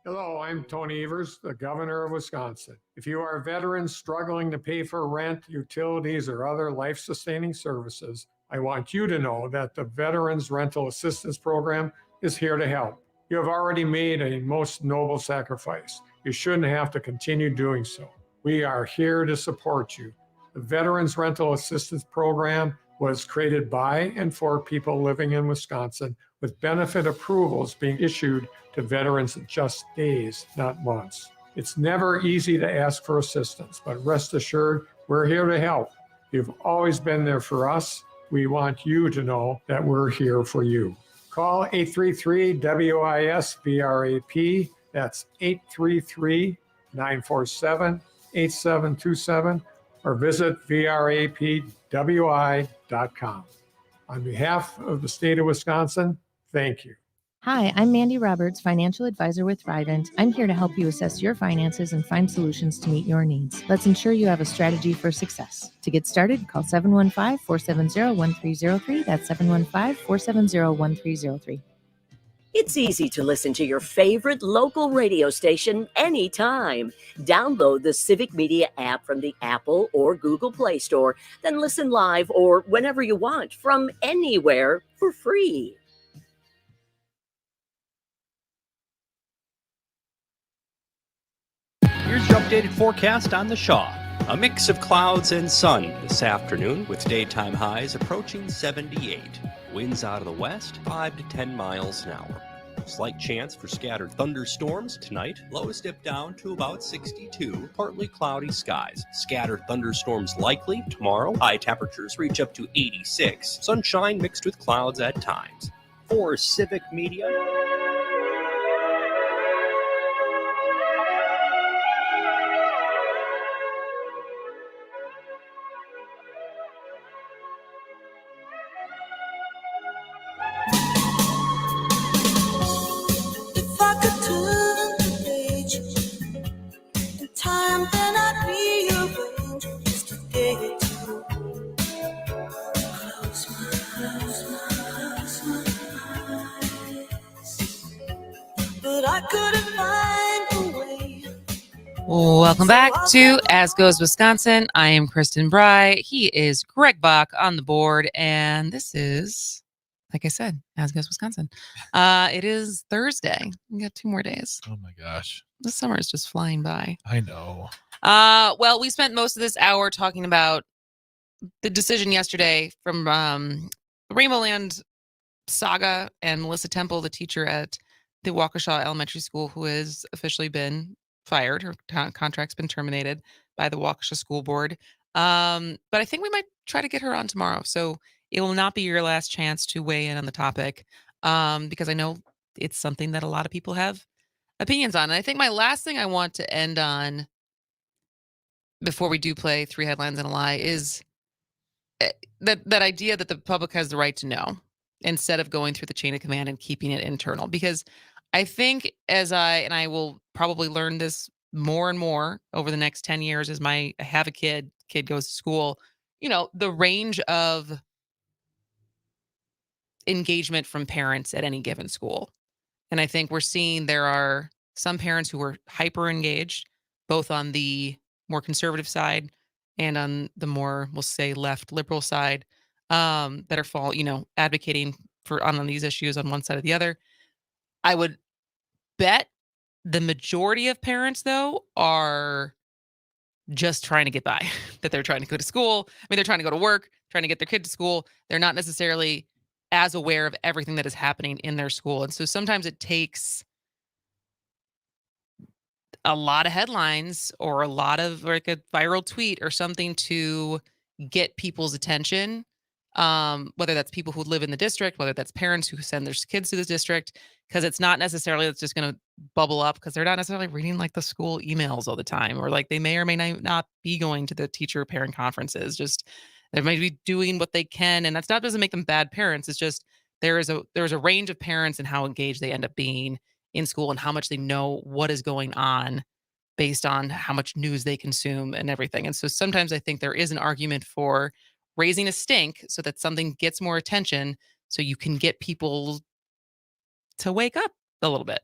Hello, I'm Tony Evers, the governor of Wisconsin. If you are a veteran struggling to pay for rent, utilities, or other life-sustaining services, I want you to know that the Veterans Rental Assistance Program is here to help. You have already made a most noble sacrifice. You shouldn't have to continue doing so. We are here to support you. The Veterans Rental Assistance Program was created by and for people living in Wisconsin, with benefit approvals being issued to veterans in just days, not months. It's never easy to ask for assistance, but rest assured, we're here to help. You've always been there for us. We want you to know that we're here for you. Call 833-WIS-VRAP. That's 833-947-8727, or visit vrapwi.com. On behalf of the state of Wisconsin, thank you. Hi, I'm Mandy Roberts, financial advisor with Thrivent. I'm here to help you assess your finances and find solutions to meet your needs. Let's ensure you have a strategy for success. To get started, call 715-470-1303. That's 715-470-1303. It's easy to listen to your favorite local radio station anytime. Download the Civic Media app from the Apple or Google Play Store, then listen live or whenever you want from anywhere for free. Here's your updated forecast on the Shaw. A mix of clouds and sun this afternoon with daytime highs approaching 78. Winds out of the west, 5 to 10 miles an hour. Slight chance for scattered thunderstorms tonight. Lows dip down to about 62. Partly cloudy skies. Scattered thunderstorms likely tomorrow. High temperatures reach up to 86. Sunshine mixed with clouds at times. For Civic Media, If I could turn the page in time, then I'd rearrange just to get you. Close my eyes. But I couldn't find a way. Welcome back to As Goes Wisconsin. I am Kristen Bry. He is Greg Bach on the board, and this is, like I said, As Goes Wisconsin. It is Thursday. We got 2 more days. Oh my gosh. The summer is just flying by. I know. Well, we spent most of this hour talking about the decision yesterday from Rainbowland Saga and Melissa Temple, the teacher at the Waukesha Elementary School, who has officially been fired. Her contract's been terminated by the Waukesha School Board. But I think we might try to get her on tomorrow. So it will not be your last chance to weigh in on the topic, because I know it's something that a lot of people have opinions on. And I think my last thing I want to end on before we do play 3 headlines and a lie is that idea that the public has the right to know instead of going through the chain of command and keeping it internal. Because I think I will probably learn this more and more over the next 10 years as I have a kid goes to school, the range of engagement from parents at any given school. And I think we're seeing there are some parents who are hyper engaged, both on the more conservative side and on the more, we'll say, left liberal side, that are advocating on these issues on one side or the other. I would bet the majority of parents, though, are just trying to get by, that they're trying to go to school. I mean, they're trying to go to work, trying to get their kid to school. They're not necessarily as aware of everything that is happening in their school. And so sometimes it takes a lot of headlines or a lot of like a viral tweet or something to get people's attention. Whether that's people who live in the district, whether that's parents who send their kids to the district, because it's not necessarily that's just going to bubble up because they're not necessarily reading like the school emails all the time, or like they may or may not be going to the teacher parent conferences. Just they might be doing what they can, and doesn't make them bad parents. It's just there's a range of parents and how engaged they end up being in school and how much they know what is going on based on how much news they consume and everything. And so sometimes I think there is an argument for raising a stink so that something gets more attention so you can get people to wake up a little bit.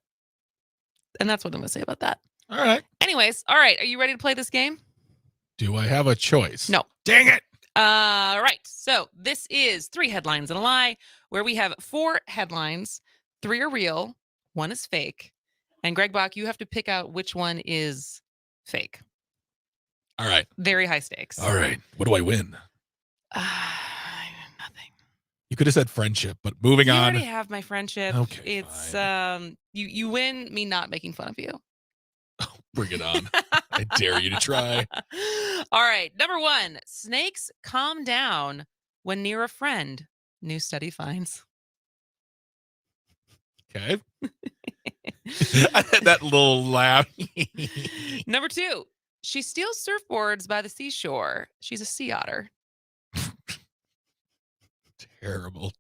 And that's what I'm going to say about that. All right. Anyways, all right. Are you ready to play this game? Do I have a choice? No. Dang it. All right. So this is 3 headlines and a lie, where we have 4 headlines. 3 are real, one is fake. And Greg Bach, you have to pick out which one is fake. All right. Very high stakes. All right. What do I win? Nothing. You could have said friendship, but moving You on. already have my friendship. Okay, It's you win me not making fun of you. Bring it on. I dare you to try. All right. Number 1, snakes calm down when near a friend. New study finds. Okay. I had that little laugh. Number 2, she steals surfboards by the seashore. She's a sea otter. Terrible.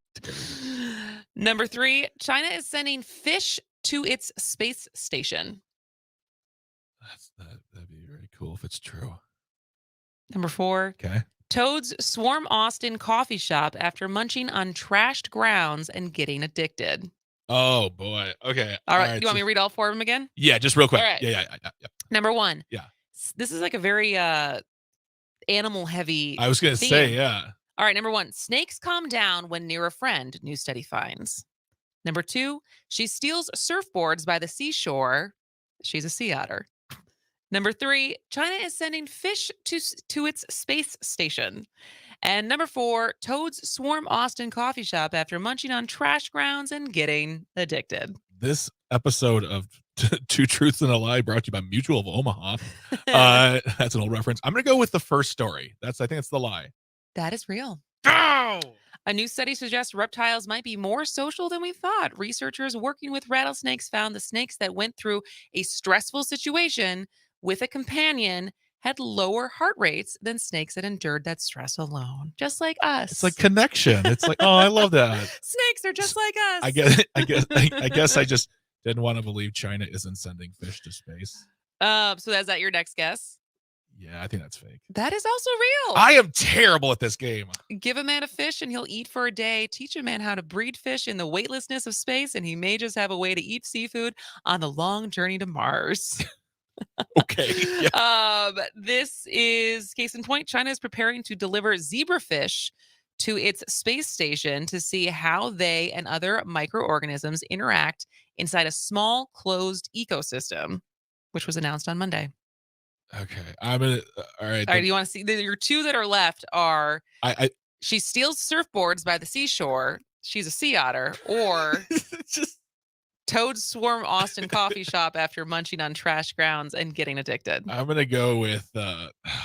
Number 3, China is sending fish to its space station. That'd be very cool if it's true. Number 4, Okay. toads swarm Austin coffee shop after munching on trashed grounds and getting addicted. Oh boy. Okay. All right. You want me to read all 4 of them again? Yeah, just real quick. All right. Yeah. Number 1. Yeah. This is like a very animal heavy. I was gonna say, yeah. All right. Number 1, snakes calm down when near a friend. New study finds. Number 2, she steals surfboards by the seashore. She's a sea otter. Number 3, China is sending fish to its space station. And number 4, toads swarm Austin coffee shop after munching on trash grounds and getting addicted. This episode of Two Truths and a Lie brought to you by Mutual of Omaha. That's an old reference. I'm going to go with the first story. I think it's the lie. That is real. Oh! A new study suggests reptiles might be more social than we thought. Researchers working with rattlesnakes found the snakes that went through a stressful situation with a companion had lower heart rates than snakes that endured that stress alone. Just like us. It's like connection. It's like, oh, I love that. Snakes are just like us. I guess I just didn't want to believe China isn't sending fish to space. So is that your next guess? Yeah, I think that's fake. That is also real. I am terrible at this game. Give a man a fish and he'll eat for a day. Teach a man how to breed fish in the weightlessness of space, and he may just have a way to eat seafood on the long journey to Mars. Okay. Yeah. This is case in point. China is preparing to deliver zebrafish to its space station to see how they and other microorganisms interact inside a small closed ecosystem, which was announced on Monday. Okay. I'm gonna. All right. All right. You want to see your 2 that are left are she steals surfboards by the seashore. She's a sea otter, or just toads swarm Austin coffee shop after munching on trash grounds and getting addicted. I'm gonna go with. Oh man,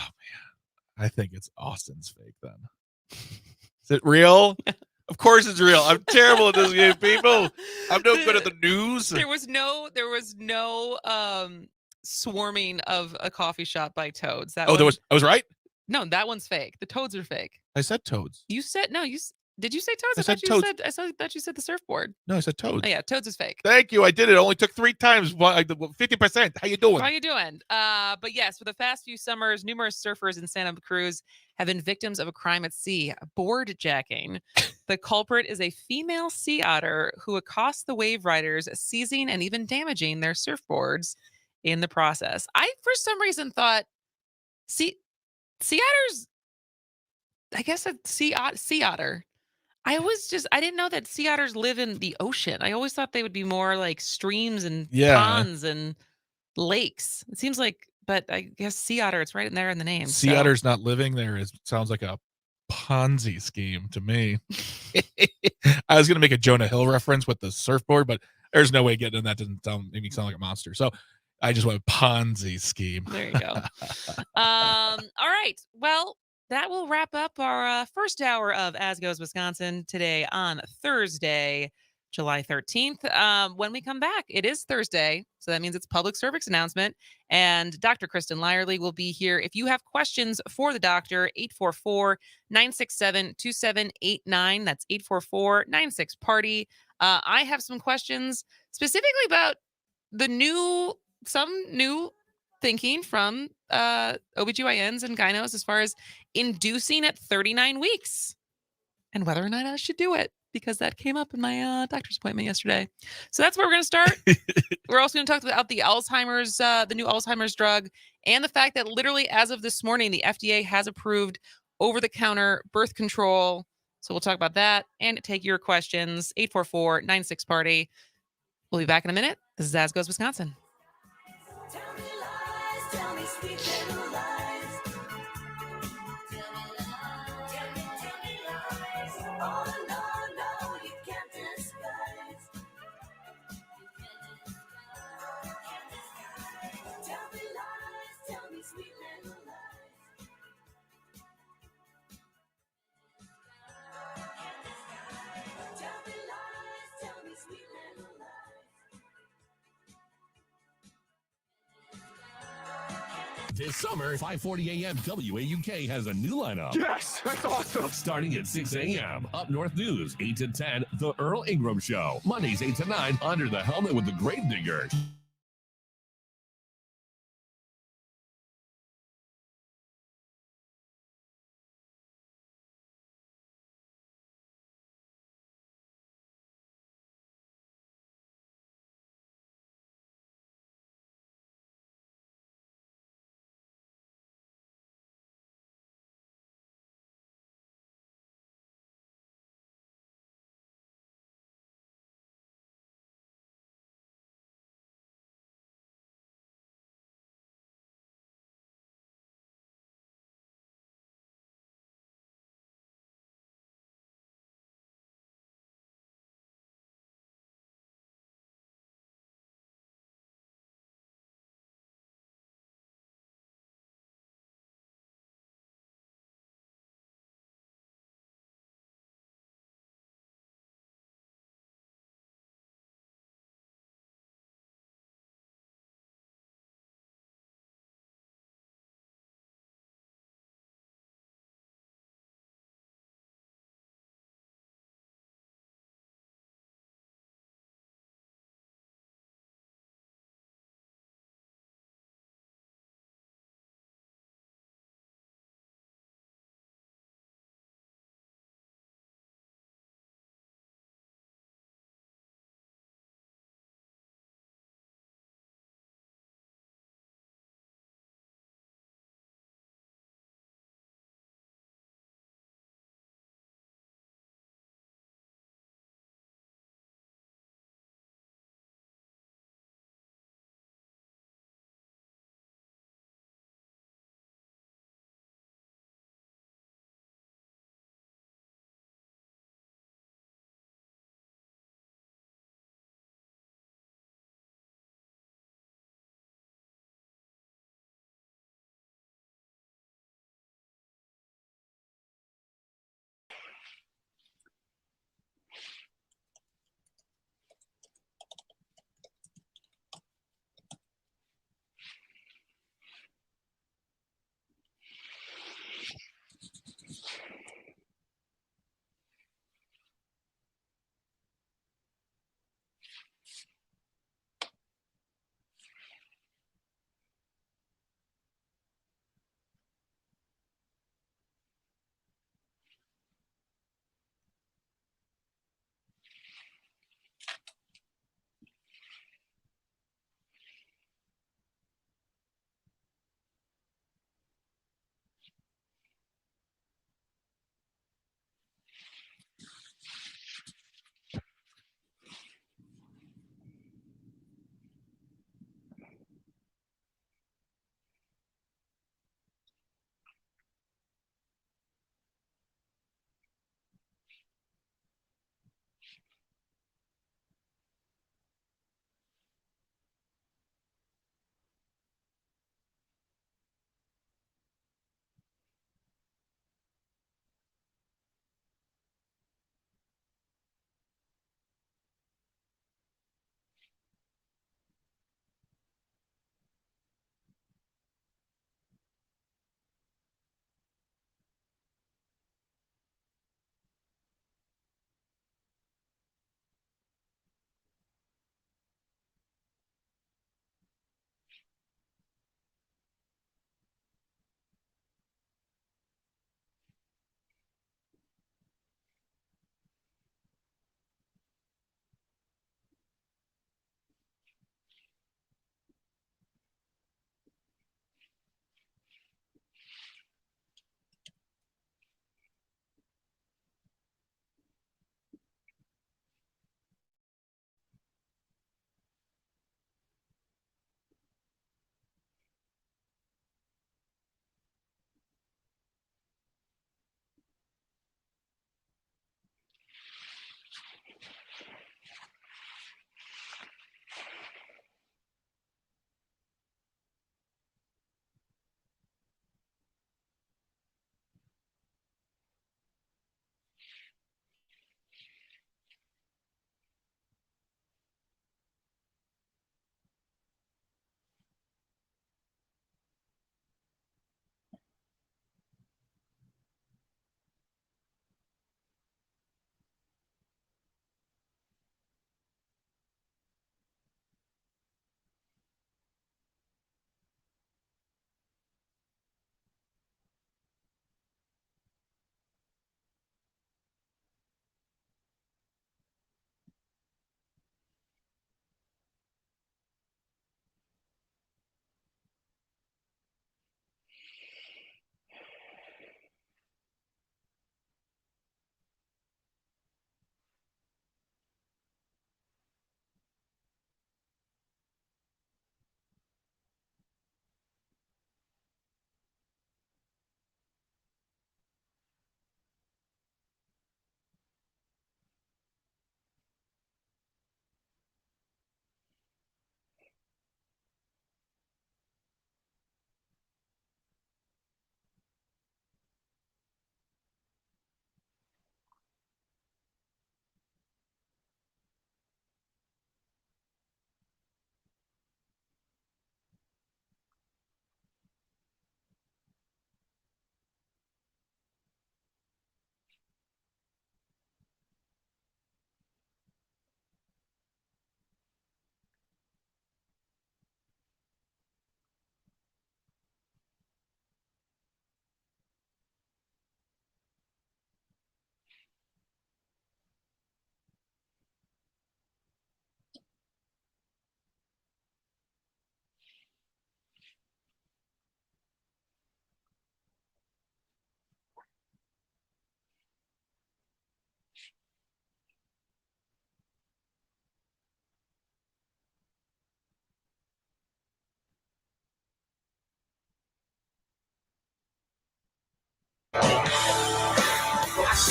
I think it's Austin's fake then. Is it real? Of course it's real. I'm terrible at this game, people. I'm no good at the news. There was no swarming of a coffee shop by toads. I was right. No, that one's fake. The toads are fake. I said toads. You said no. Did you say toads? I said toads. I thought you said the surfboard. No, I said toads. Oh yeah, toads is fake. Thank you. I did it. It only took 3 times. 50%. How you doing? How you doing? But yes, for the past few summers, numerous surfers in Santa Cruz have been victims of a crime at sea, board jacking. The culprit is a female sea otter who accosts the wave riders, seizing and even damaging their surfboards in the process. I, for some reason, thought sea otters. I guess a sea otter. I didn't know that sea otters live in the ocean. I always thought they would be more like streams and ponds and lakes. It seems like, but I guess sea otter, it's right in there in the name. Sea otter's not living there. It sounds like a Ponzi scheme to me. I was going to make a Jonah Hill reference with the surfboard, but there's no way getting in that doesn't make me sound like a monster. So I just went Ponzi scheme. There you go. All right. Well, that will wrap up our first hour of As Goes Wisconsin today on Thursday, July 13th. When we come back, it is Thursday, so that means it's public Cervix Announcement, and Dr. Kristen Lyerly will be here. If you have questions for the doctor, 844-967-2789. That's 844-96-PARTY. I have some questions specifically about some new thinking from OBGYNs and gynos as far as inducing at 39 weeks and whether or not I should do it, because that came up in my doctor's appointment yesterday. So that's where we're going to start. We're also going to talk about the Alzheimer's, the new Alzheimer's drug, and the fact that literally as of this morning, the FDA has approved over-the-counter birth control. So we'll talk about that and take your questions, 844-96-PARTY. We'll We'll be back in a minute. This is As Goes Wisconsin. This summer, 5:40 a.m. WAUK has a new lineup. Yes, that's awesome. Starting at 6 a.m. Up North News, 8 to 10, The Earl Ingram Show. Mondays, 8 to 9, Under the Helmet with the Grave Digger.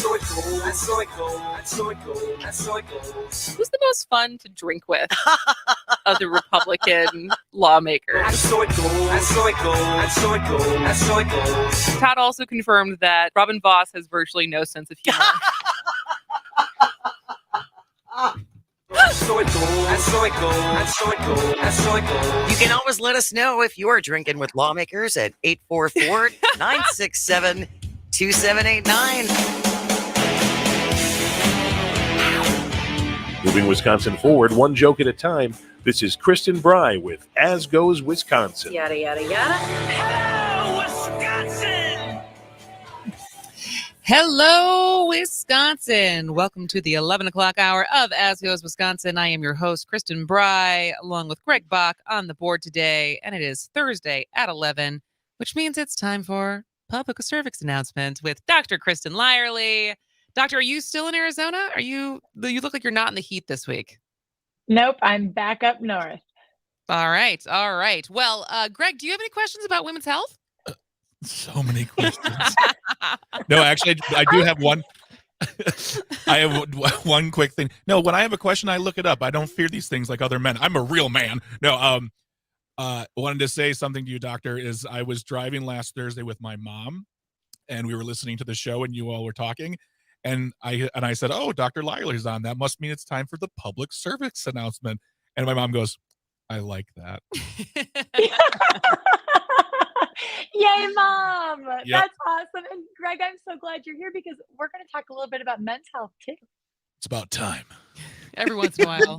so it goes, and so it goes, and so it goes, and so it goes. Who's the most fun to drink with of the Republican lawmakers? And so it goes, and so it goes, and so it goes, and so it goes. Todd also confirmed that Robin Voss has virtually no sense of humor. So it goes, and so it goes, and so it goes, and so it goes. You can always let us know if you're drinking with lawmakers at 844-967-2789. Moving Wisconsin forward, one joke at a time. This is Kristen Bry with As Goes Wisconsin. Yada, yada, yada. Hello, Wisconsin! Hello, Wisconsin. Welcome to the 11 o'clock hour of As Goes Wisconsin. I am your host, Kristen Bry, along with Greg Bach on the board today. And it is Thursday at 11, which means it's time for Public Cervix Announcement with Dr. Kristen Lyerly. Doctor, are you still in Arizona? You look like you're not in the heat this week. Nope, I'm back up north. All right. Well, Greg, do you have any questions about women's health? So many questions. No, actually, I do have one. I have one quick thing. No, when I have a question, I look it up. I don't fear these things like other men. I'm a real man. No, wanted to say something to you, doctor, is I was driving last Thursday with my mom, and we were listening to the show, and you all were talking, and I said, "Oh, Dr. Lyerly's on. That must mean it's time for the public cervix announcement." And my mom goes, "I like that." Yay, Mom! Yep. That's awesome. And Greg, I'm so glad you're here because we're going to talk a little bit about men's health too. It's about time. Every once in a while.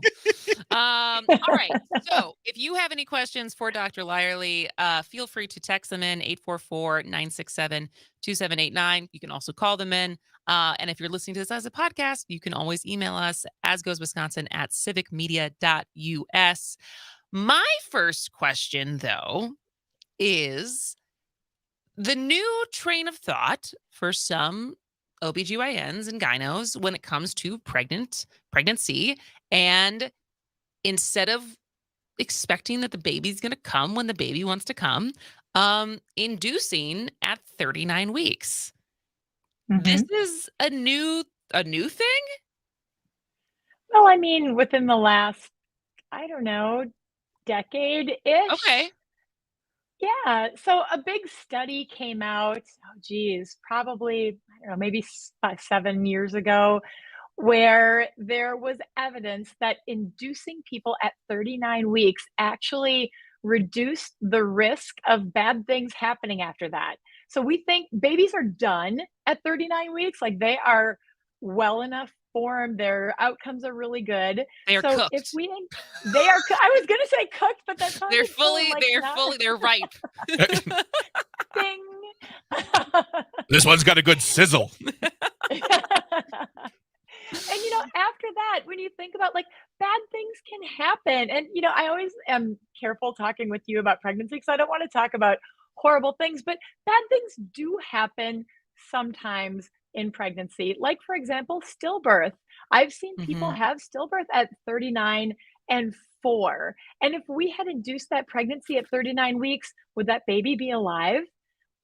All right. So if you have any questions for Dr. Lyerly, feel free to text them in 844-967-2789. You can also call them in. And if you're listening to this as a podcast, you can always email us asgoeswisconsin@civicmedia.us. My first question, though, is the new train of thought for some OBGYNs and gynos when it comes to pregnancy. And instead of expecting that the baby's going to come when the baby wants to come, inducing at 39 weeks. This is a new thing? Well, I mean, within the last, I don't know, decade-ish. Okay. Yeah. So a big study came out, probably, I don't know, maybe 7 years ago, where there was evidence that inducing people at 39 weeks actually reduced the risk of bad things happening after that. So we think babies are done at 39 weeks, like they are well enough formed, their outcomes are really good. They are cooked. If we they are I was going to say cooked, but that's They're they're ripe. Ding. This one's got a good sizzle. And after that, when you think about like bad things can happen, and I always am careful talking with you about pregnancy because I don't want to talk about horrible things, but bad things do happen sometimes in pregnancy. Like, for example, stillbirth. I've seen people have stillbirth at 39 and 4. And if we had induced that pregnancy at 39 weeks, would that baby be alive?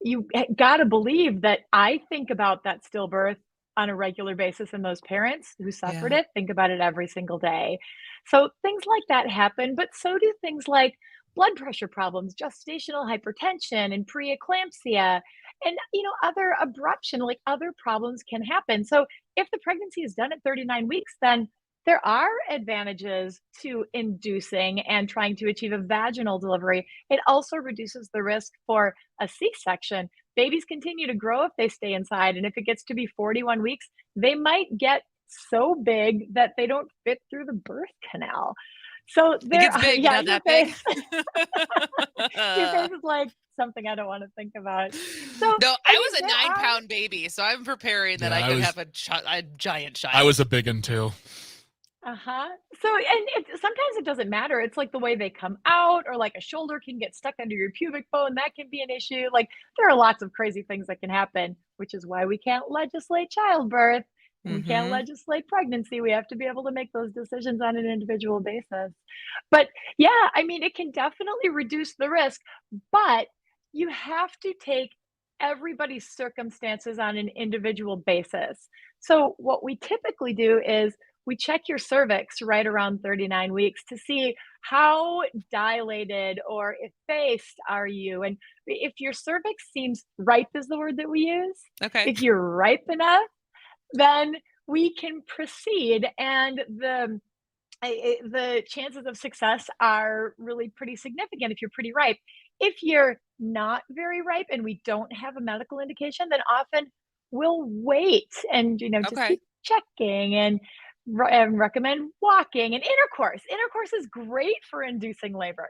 You got to believe that I think about that stillbirth on a regular basis, and those parents who suffered it think about it every single day. So things like that happen, but so do things like blood pressure problems, gestational hypertension, and preeclampsia, and other abruption, like other problems can happen. So if the pregnancy is done at 39 weeks, then there are advantages to inducing and trying to achieve a vaginal delivery. It also reduces the risk for a C-section. Babies continue to grow if they stay inside, and if it gets to be 41 weeks, they might get so big that they don't fit through the birth canal. So It gets big, not that big. Your face is like something I don't want to think about. So No, I was a 9-pound baby, so I'm preparing that I could have a giant child. I was a big one too. So, and sometimes it doesn't matter. It's like the way they come out, or like a shoulder can get stuck under your pubic bone. That can be an issue. Like there are lots of crazy things that can happen, which is why we can't legislate childbirth. We can't legislate pregnancy. We have to be able to make those decisions on an individual basis. But yeah, I mean, it can definitely reduce the risk, but you have to take everybody's circumstances on an individual basis. So what we typically do is we check your cervix right around 39 weeks to see how dilated or effaced are you. And if your cervix seems ripe is the word that we use. Okay. If you're ripe enough, then we can proceed, and the chances of success are really pretty significant if you're pretty ripe. If you're not very ripe and we don't have a medical indication, then often we'll wait and just Okay. keep checking and recommend walking and intercourse. Intercourse is great for inducing labor.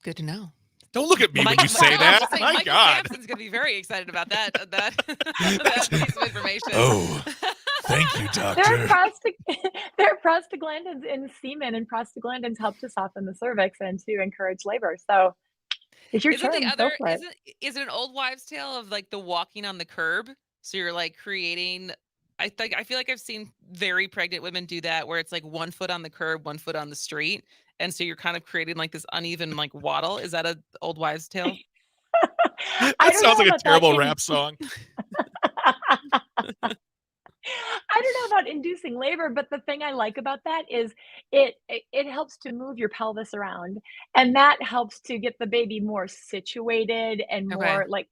Good to know. Don't look at me Well, when you say that. My Michael God. Sampson's gonna be very excited about that that piece of information. Oh, thank you, There are, doctor. there are prostaglandins in semen, and prostaglandins help to soften the cervix and to encourage labor. So it's your Isn't the turn. Go other for it. is it an old wives' tale of like the walking on the curb? So you're like creating. I feel like I've seen very pregnant women do that, where it's like 1 foot on the curb, 1 foot on the street, and so you're kind of creating like this uneven like waddle. Is that a old wives' tale? I That don't sounds know like a about that terrible in- rap song. I don't know about inducing labor, but the thing I like about that is it helps to move your pelvis around, and that helps to get the baby more situated and Okay. more like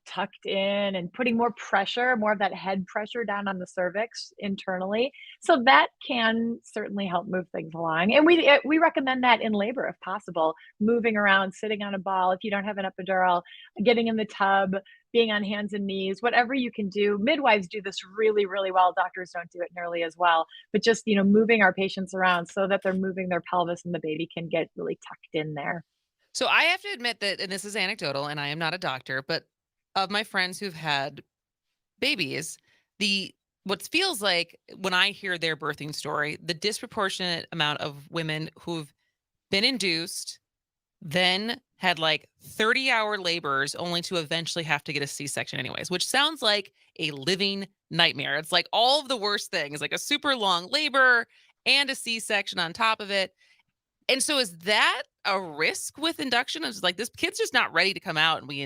tucked in, and putting more pressure, more of that head pressure down on the cervix internally. So that can certainly help move things along. And we recommend that in labor if possible, moving around, sitting on a ball if you don't have an epidural, getting in the tub, being on hands and knees, whatever you can do. Midwives do this really, really well. Doctors don't do it nearly as well, but just, moving our patients around so that they're moving their pelvis and the baby can get really tucked in there. So I have to admit that, and this is anecdotal, and I am not a doctor, but of my friends who've had babies, the what feels like when I hear their birthing story, the disproportionate amount of women who've been induced, then had like 30-hour labors only to eventually have to get a C-section anyways, which sounds like a living nightmare. It's like all of the worst things, like a super long labor and a C-section on top of it. And so is that a risk with induction? It's like this kid's just not ready to come out, and we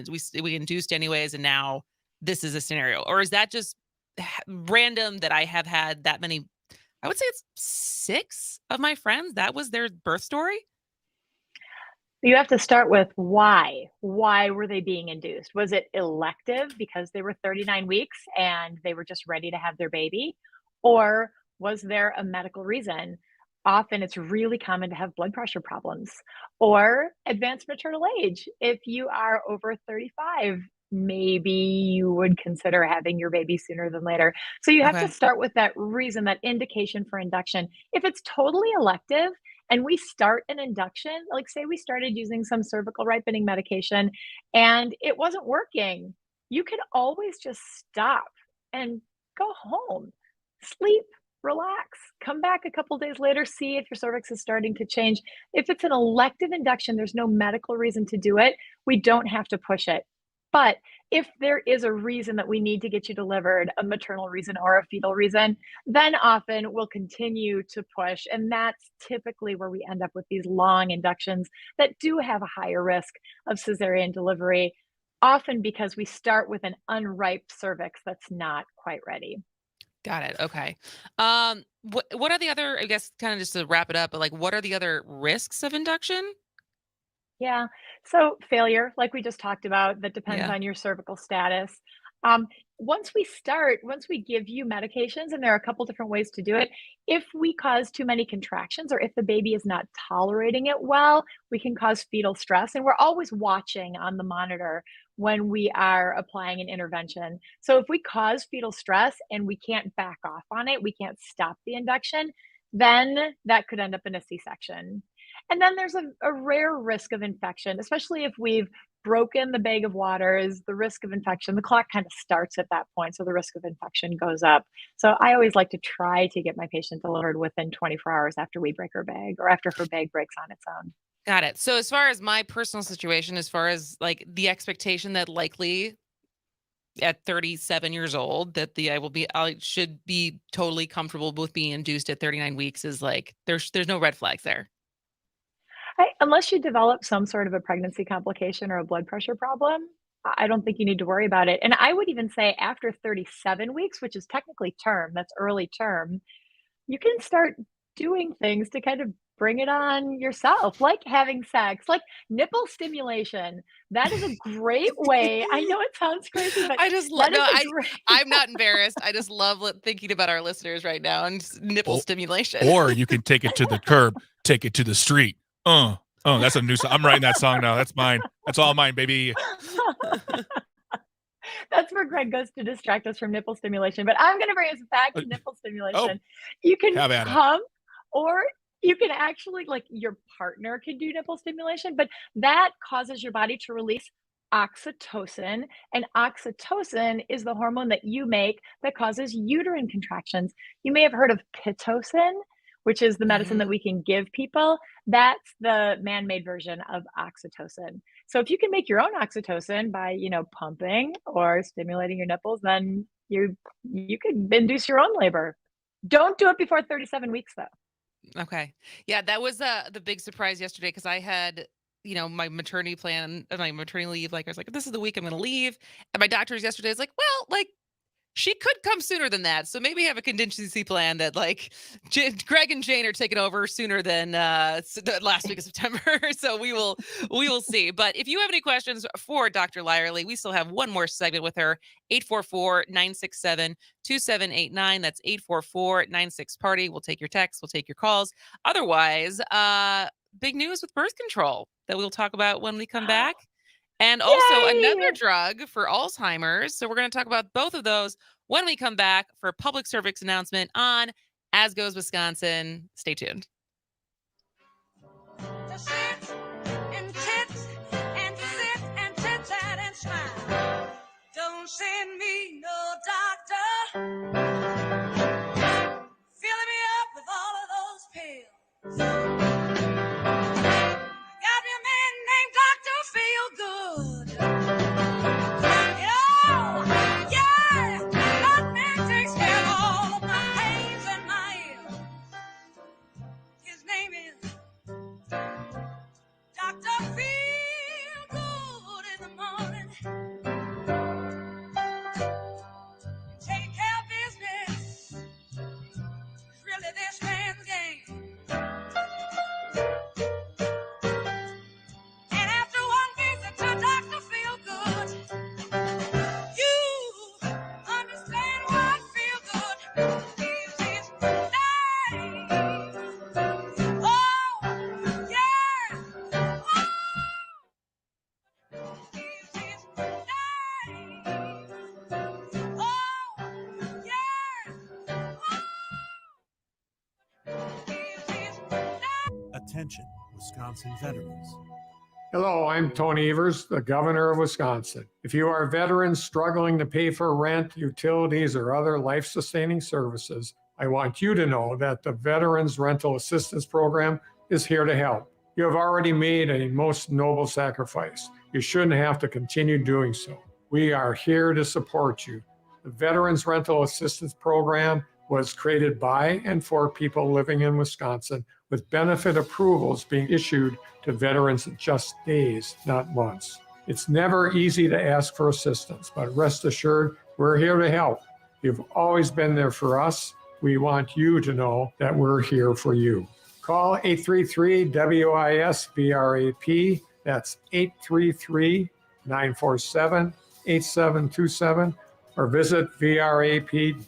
induced anyways, and now this is a scenario. Or is that just random that I have had that many? I would say it's 6 of my friends that was their birth story. You have to start with why. Why were they being induced? Was it elective because they were 39 weeks and they were just ready to have their baby? Or was there a medical reason? Often it's really common to have blood pressure problems or advanced maternal age. If you are over 35, maybe you would consider having your baby sooner than later. So you have to Okay. start with that reason, that indication for induction. If it's totally elective, and we start an induction, like say we started using some cervical ripening medication and it wasn't working, you can always just stop and go home, sleep, relax, come back a couple days later, see if your cervix is starting to change. If it's an elective induction, there's no medical reason to do it. We don't have to push it. But if there is a reason that we need to get you delivered, a maternal reason or a fetal reason, then often we'll continue to push. And that's typically where we end up with these long inductions that do have a higher risk of cesarean delivery, often because we start with an unripe cervix that's not quite ready. Got it. Okay. What are the other, I guess, kind of just to wrap it up, but like, what are the other risks of induction? Yeah. So failure, like we just talked about, that depends Yeah. on your cervical status. Um, once we give you medications, and there are a couple different ways to do it. If we cause too many contractions or if the baby is not tolerating it well, we can cause fetal stress. And we're always watching on the monitor when we are applying an intervention. So if we cause fetal stress and we can't back off on it, we can't stop the induction, then that could end up in a C-section. And then there's a rare risk of infection, especially if we've broken the bag of waters. The risk of infection, the clock kind of starts at that point. So the risk of infection goes up. So I always like to try to get my patient delivered within 24 hours after we break her bag or after her bag breaks on its own. Got it. So as far as my personal situation, as far as like the expectation that likely at 37 years old that I should be totally comfortable with being induced at 39 weeks is like there's no red flags there. Unless you develop some sort of a pregnancy complication or a blood pressure problem, I don't think you need to worry about it. And I would even say after 37 weeks, which is technically term, that's early term, you can start doing things to kind of bring it on yourself, like having sex, like nipple stimulation. That is a great way. I know it sounds crazy, but I just love. that is No, a great. I'm not embarrassed. I just love thinking about our listeners right now and just nipple stimulation. Or you can take it to the curb, take it to the street. That's a new song. I'm writing that song now. That's mine. That's all mine, baby. That's where Greg goes to distract us from nipple stimulation. But I'm going to bring us back to nipple stimulation. You can have at it. come, or you can actually, like, your partner can do nipple stimulation, but that causes your body to release oxytocin. And oxytocin is the hormone that you make that causes uterine contractions. You may have heard of Pitocin, which is the medicine that we can give people. That's the man-made version of oxytocin. So if you can make your own oxytocin by, pumping or stimulating your nipples, then you could induce your own labor. Don't do it before 37 weeks, though. Okay. Yeah, that was the big surprise yesterday because I had, my maternity plan, my maternity leave. Like, I was like, this is the week I'm going to leave. And my doctor's yesterday was like, well, like, she could come sooner than that. So maybe have a contingency plan that, like, Greg and Jane are taking over sooner than the last week of September. So we will see. But if you have any questions for Dr. Lyerly, we still have one more segment with her. 844-967-2789. That's 844-96-PARTY. We'll take your texts. We'll take your calls. Otherwise, big news with birth control that we'll talk about when we come back. And also another drug for Alzheimer's. So we're going to talk about both of those when we come back for public Cervix announcement on As Goes Wisconsin. Stay tuned. To sit and tit and sit and tit-tat and smile. Don't send me no doctor. Filling me up with all of those pills. Got me a man named Dr. Feel Good. Oh, yeah, that man takes care of all of my pains and my ills. His name is Dr. Feel Good in the morning. Take care of business. It's really this man's game. And after one visit to Dr. Feel Good, you understand what Feel Good is his name. Oh, yeah. Is his name. Oh, yeah. Is his name. Attention, Wisconsin veterans. Hello, I'm Tony Evers, the governor of Wisconsin. If you are veterans struggling to pay for rent, utilities, or other life-sustaining services, I want you to know that the Veterans Rental Assistance Program is here to help. You have already made a most noble sacrifice. You shouldn't have to continue doing so. We are here to support you. The Veterans Rental Assistance Program was created by and for people living in Wisconsin, with benefit approvals being issued to veterans in just days, not months. It's never easy to ask for assistance, but rest assured, we're here to help. You've always been there for us. We want you to know that we're here for you. Call 833-WIS-BRAP. That's 833-947-8727, or visit vrapwi.com.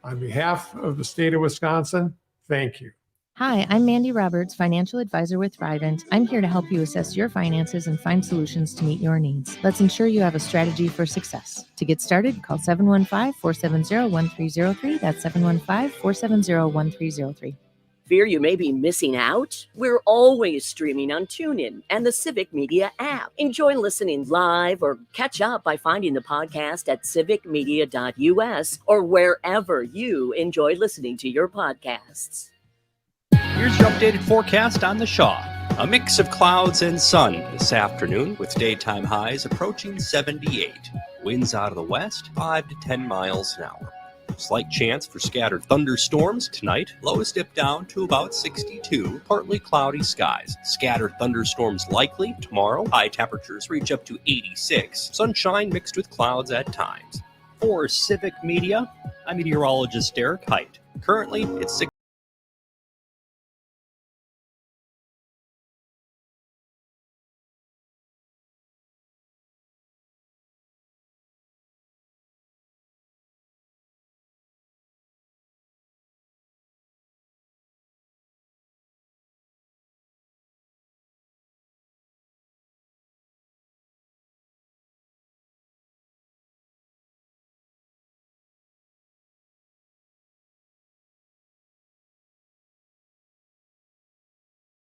On behalf of the state of Wisconsin, thank you. Hi, I'm Mandy Roberts, financial advisor with Thrivent. I'm here to help you assess your finances and find solutions to meet your needs. Let's ensure you have a strategy for success. To get started, call 715-470-1303. That's 715-470-1303. Fear you may be missing out? We're always streaming on TuneIn and the Civic Media app. Enjoy listening live or catch up by finding the podcast at civicmedia.us or wherever you enjoy listening to your podcasts. Here's your updated forecast on the Shaw. A mix of clouds and sun this afternoon with daytime highs approaching 78. Winds out of the west, 5 to 10 miles an hour. Slight chance for scattered thunderstorms tonight. Lows dip down to about 62. Partly cloudy skies. Scattered thunderstorms likely tomorrow. High temperatures reach up to 86. Sunshine mixed with clouds at times. For Civic Media, I'm meteorologist Derek Height. Currently, it's 6.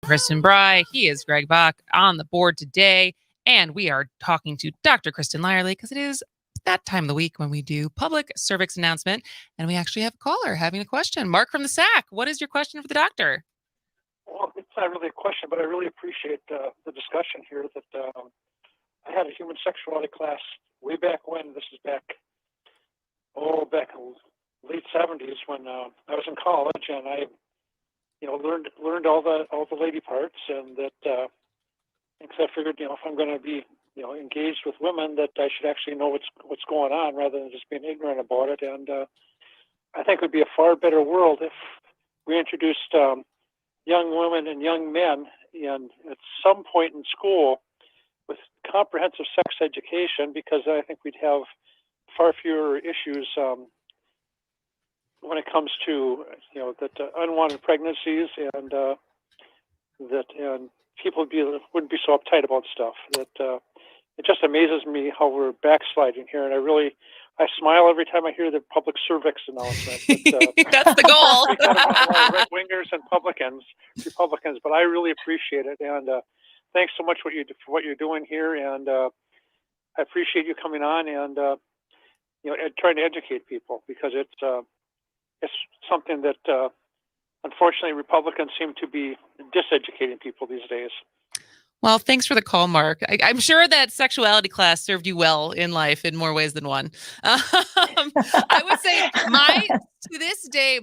Kristen Bry. He is Greg Bach on the board today. And we are talking to Dr. Kristen Lyerly because it is that time of the week when we do public cervix announcement. And we actually have a caller having a question. Mark from the SAC, what is your question for the doctor? Well, it's not really a question, but I really appreciate the discussion here that I had a human sexuality class way back when. This is back in late 70s when I was in college, and I learned all the lady parts, and that because I figured, if I'm going to be, engaged with women, that I should actually know what's going on rather than just being ignorant about it. And I think it would be a far better world if we introduced young women and young men and at some point in school with comprehensive sex education, because I think we'd have far fewer issues when it comes to unwanted pregnancies, and people wouldn't be so uptight about stuff. That it just amazes me how we're backsliding here, and I smile every time I hear the public cervix announcement. That's the goal. Right wingers and Republicans, but I really appreciate it, and thanks so much for what you're doing here, and I appreciate you coming on and trying to educate people, because it's something that unfortunately Republicans seem to be diseducating people these days. Well, thanks for the call, Mark. I'm sure that sexuality class served you well in life in more ways than one. I would say to this day,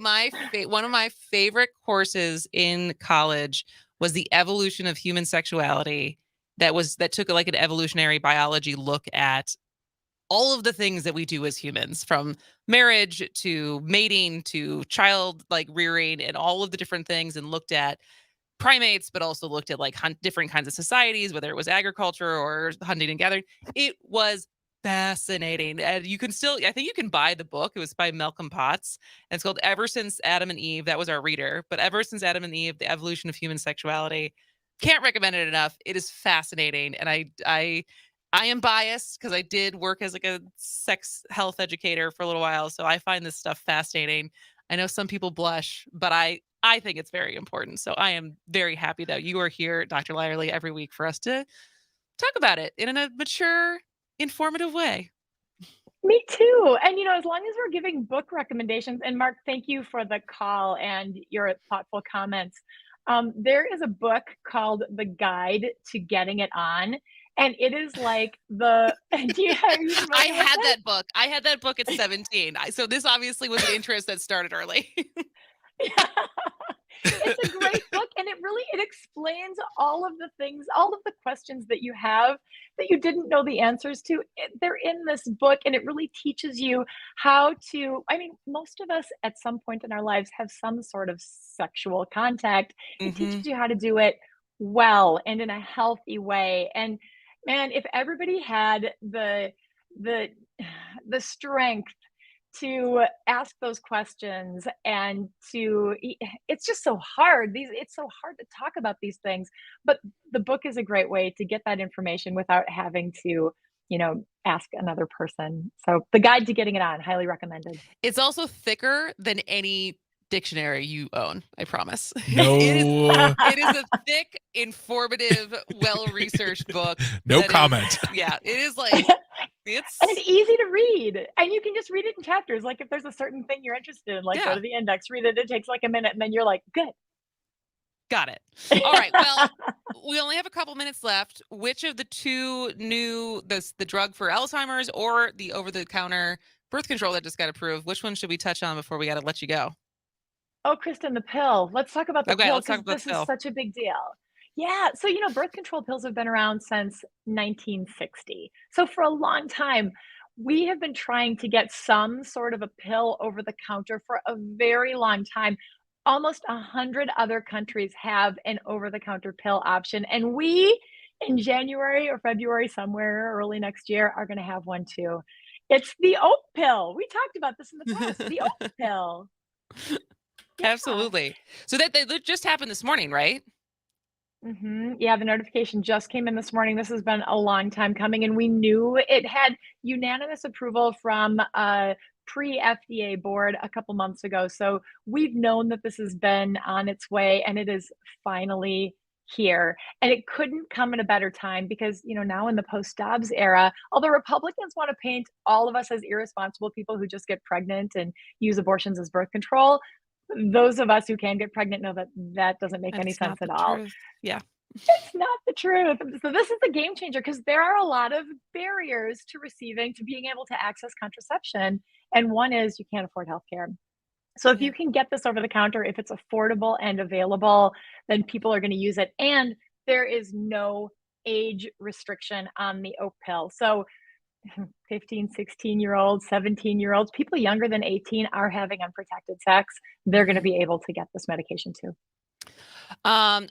one of my favorite courses in college was the evolution of human sexuality. That took like an evolutionary biology look at all of the things that we do as humans, from marriage to mating to child rearing and all of the different things, and looked at primates, but also looked at different kinds of societies, whether it was agriculture or hunting and gathering. It was fascinating. And I think you can buy the book. It was by Malcolm Potts, and it's called Ever Since Adam and Eve. That was our reader, but Ever Since Adam and Eve, the evolution of human sexuality. Can't recommend it enough. It is fascinating. And I am biased because I did work as a sex health educator for a little while. So I find this stuff fascinating. I know some people blush, but I think it's very important. So I am very happy that you are here, Dr. Lyerly, every week for us to talk about it in a mature, informative way. Me too. And, as long as we're giving book recommendations, and Mark, thank you for the call and your thoughtful comments. There is a book called The Guide to Getting It On. And it is like I had that book. I had that book at 17. So this obviously was an interest that started early. It's a great book, and it explains all of the things, all of the questions that you have that you didn't know the answers to. They're in this book, and it really teaches you how to, most of us at some point in our lives have some sort of sexual contact. It teaches you how to do it well and in a healthy way. And man, if everybody had the strength to ask those questions, and it's just so hard. It's so hard to talk about these things, but the book is a great way to get that information without having to, ask another person. So The Guide to Getting It On, highly recommended. It's also thicker than any dictionary you own, I promise. No. It is a thick, informative, well-researched book. No comment. It is and it's easy to read, and you can just read it in chapters. Like if there's a certain thing you're interested in, go to the index, read it. It takes a minute, and then you're like, good. Got it. All right. Well, we only have a couple minutes left. Which of the two the drug for Alzheimer's or the over-the-counter birth control that just got approved. Which one should we touch on before we got to let you go? Oh, Kristen, the pill. Let's talk about the Okay, pill let's talk because about the this is pill. such a big deal. Yeah, so birth control pills have been around since 1960. So for a long time, we have been trying to get some sort of a pill over the counter for a very long time. Almost 100 other countries have an over the counter pill option, and we in January or February, somewhere early next year, are going to have one too. It's the oat pill. We talked about this in the past. The oat pill. Absolutely. So that just happened this morning, right? Yeah, the notification just came in this morning. This has been a long time coming, and we knew it had unanimous approval from a pre-FDA board a couple months ago. So we've known that this has been on its way, and it is finally here. And it couldn't come at a better time because, now in the post-Dobbs era, although Republicans want to paint all of us as irresponsible people who just get pregnant and use abortions as birth control, those of us who can get pregnant know that that doesn't make any sense at all. Yeah. It's not the truth. So this is the game changer because there are a lot of barriers to being able to access contraception. And one is you can't afford healthcare. So if you can get this over the counter, if it's affordable and available, then people are going to use it. And there is no age restriction on the oat pill. So 15, 16-year-olds, 17-year-olds, people younger than 18 are having unprotected sex. They're going to be able to get this medication too.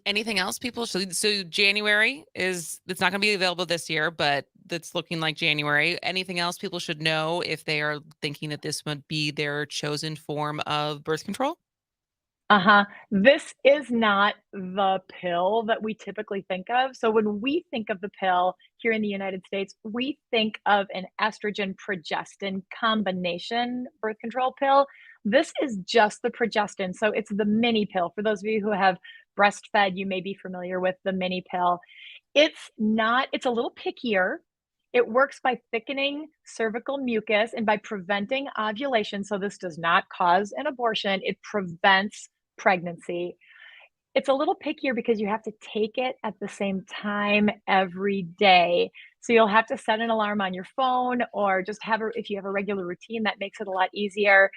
Anything else people should, so January it's not going to be available this year, but it's looking like January. Anything else people should know if they are thinking that this would be their chosen form of birth control? This is not the pill that we typically think of. So when we think of the pill here in the United States, we think of an estrogen progestin combination birth control pill. This is just the progestin. So it's the mini pill. For those of you who have breastfed, you may be familiar with the mini pill. It's a little pickier. It works by thickening cervical mucus and by preventing ovulation. So this does not cause an abortion. It prevents pregnancy. It's a little pickier because you have to take it at the same time every day. So you'll have to set an alarm on your phone or just if you have a regular routine, that makes it a lot easier.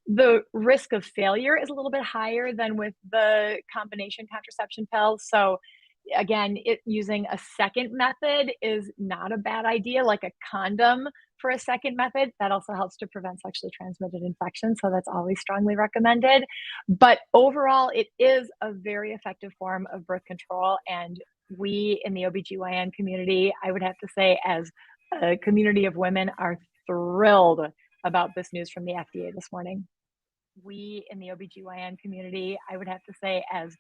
The risk of failure is a little bit higher than with the combination contraception pills. So again, using a second method is not a bad idea, like a condom for a second method. That also helps to prevent sexually transmitted infections. So that's always strongly recommended. But overall, it is a very effective form of birth control. And we in the OBGYN community, I would have to say, as a community of women, are thrilled about this news from the FDA this morning. We in the OBGYN community, I would have to say, as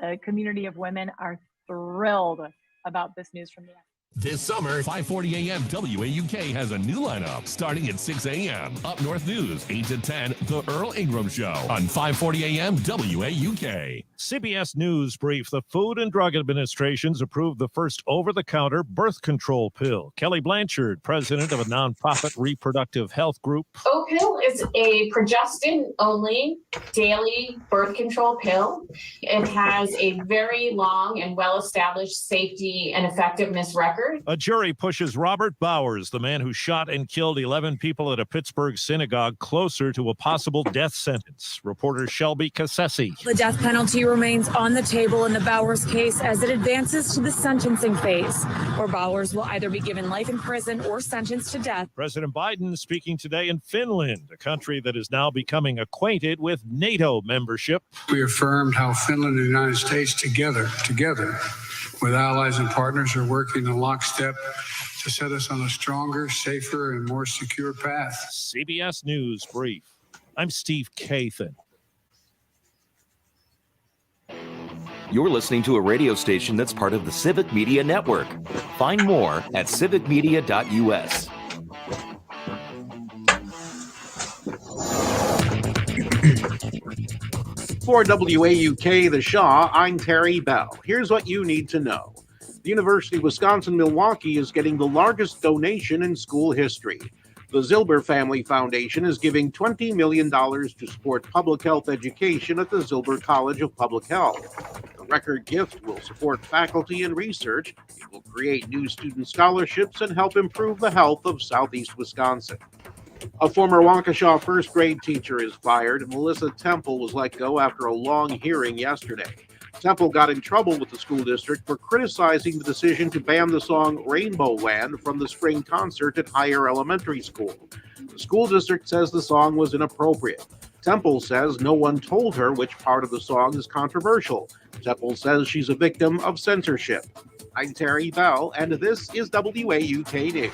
a community of women, are thrilled about this news from the FDA. This summer, 5:40 a.m. WAUK has a new lineup starting at 6 a.m. Up North News, 8 to 10, The Earl Ingram Show on 5:40 a.m. WAUK. CBS News brief. The Food and Drug Administration's approved the first over-the-counter birth control pill. Kelly Blanchard, president of a nonprofit reproductive health group. Opill is a progestin-only daily birth control pill. It has a very long and well-established safety and effectiveness record. A jury pushes Robert Bowers, the man who shot and killed 11 people at a Pittsburgh synagogue, closer to a possible death sentence. Reporter Shelby Cassesi. The death penalty remains on the table in the Bowers case as it advances to the sentencing phase, where Bowers will either be given life in prison or sentenced to death. President Biden speaking today in Finland, a country that is now becoming acquainted with NATO membership. We affirmed how Finland and the United States together with allies and partners are working in lockstep to set us on a stronger, safer, and more secure path. CBS News brief. I'm Steve Kathan. You're listening to a radio station that's part of the Civic Media Network. Find more at civicmedia.us. For WAUK The Shaw, I'm Terry Bell. Here's what you need to know. The University of Wisconsin-Milwaukee is getting the largest donation in school history. The Zilber Family Foundation is giving $20 million to support public health education at the Zilber College of Public Health. The record gift will support faculty and research. It will create new student scholarships and help improve the health of Southeast Wisconsin. A former Waukesha first grade teacher is fired. Melissa Temple was let go after a long hearing yesterday. Temple got in trouble with the school district for criticizing the decision to ban the song Rainbowland from the spring concert at Higher Elementary School. The school district says the song was inappropriate. Temple says no one told her which part of the song is controversial. Temple says she's a victim of censorship. I'm Terry Bell, and this is WAUK News.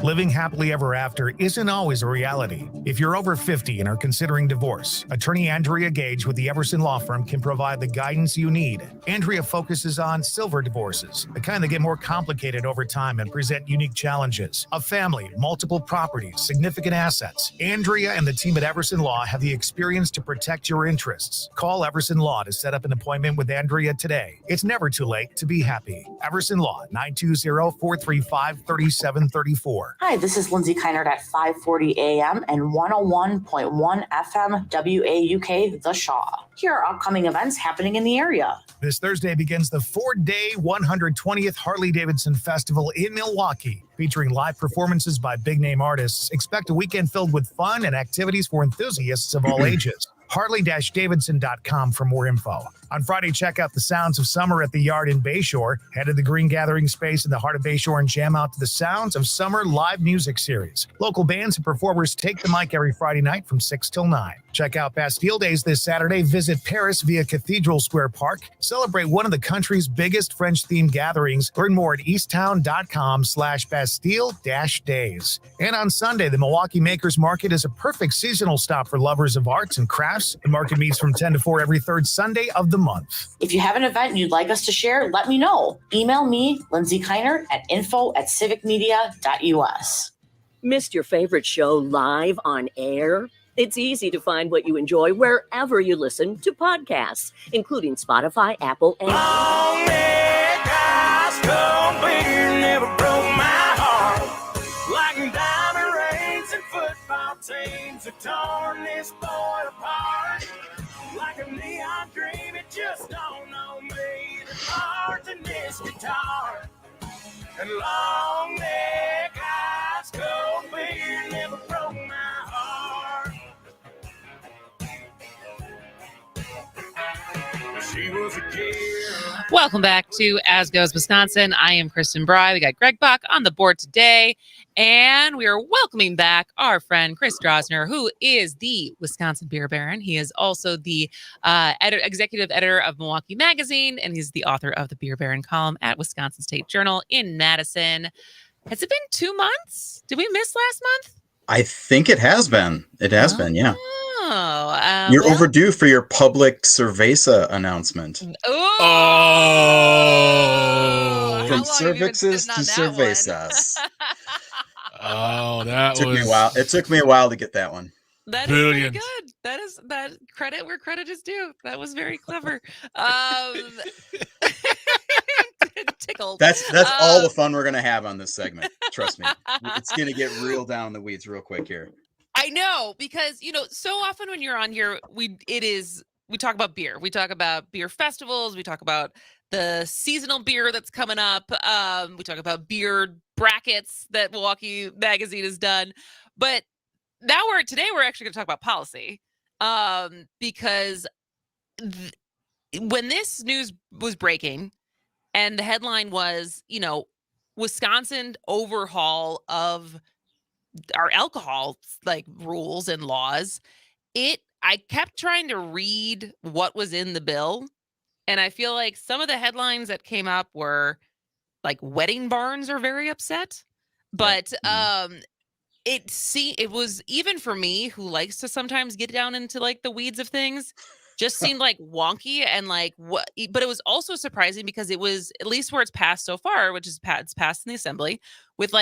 Living happily ever after isn't always a reality. If you're over 50 and are considering divorce, attorney Andrea Gage with the Everson Law Firm can provide the guidance you need. Andrea focuses on silver divorces, the kind that get more complicated over time and present unique challenges. A family, multiple properties, significant assets. Andrea and the team at Everson Law have the experience to protect your interests. Call Everson Law to set up an appointment with Andrea today. It's never too late to be happy. Everson Law, 920-435-3734. Hi, this is Lindsay Keinert at 540 AM and 101.1 FM WAUK The Shaw. Here are upcoming events happening in the area. This Thursday begins the 4-day 120th Harley-Davidson Festival in Milwaukee. Featuring live performances by big-name artists, expect a weekend filled with fun and activities for enthusiasts of all ages. Harley-Davidson.com for more info. On Friday, check out the sounds of summer at the Yard in Bayshore. Head to the Green Gathering Space in the heart of Bayshore and jam out to the sounds of summer live music series. Local bands and performers take the mic every Friday night from 6 till 9. Check out Bastille Days this Saturday. Visit Paris via Cathedral Square Park. Celebrate one of the country's biggest French-themed gatherings. Learn more at easttown.com/Bastille-Days. And on Sunday, the Milwaukee Makers Market is a perfect seasonal stop for lovers of arts and crafts. The market meets from 10 to 4 every third Sunday of the month. If you have an event you'd like us to share, let me know. Email me, Lindsay Keinert, at info@civicmedia.us. Missed your favorite show live on air? It's easy to find what you enjoy wherever you listen to podcasts, including Spotify, Apple, and never broke my heart. Like diamond rings and football teams have torn this boy apart. Like a neon dream, it just don't know me. The parts in this guitar. And long neck ice cold beer never broke my heart. She was a kid. Welcome back to As Goes Wisconsin. I am Kristen Bry. We got Greg Buck on the board today, and we are welcoming back our friend Chris Drosner, who is the Wisconsin Beer Baron. He is also the executive editor of Milwaukee Magazine, and he's the author of the Beer Baron column at Wisconsin State Journal in Madison. Has it been 2 months? Did we miss last month? I think it has been. It has been, yeah. Oh, You're overdue for your public Cerveza announcement. From Cervixes to Cervezas. Oh, that took me a while. It took me a while to get that one. That is pretty good. That credit where credit is due. That was very clever. Tickled. That's all the fun we're gonna have on this segment. Trust me. It's gonna get real down in the weeds real quick here. I know, because so often when you're on here, we talk about beer. We talk about beer festivals. We talk about the seasonal beer that's coming up. We talk about beer brackets that Milwaukee Magazine has done. But now today we're actually going to talk about policy, because when this news was breaking and the headline was, Wisconsin overhaul of our alcohol rules and laws, I kept trying to read what was in the bill, and I feel like some of the headlines that came up were like wedding barns are very upset, but it was, even for me who likes to sometimes get down into the weeds of things, just seemed wonky and what. But it was also surprising because it was, at least where it's passed so far, which is it's passed in the assembly with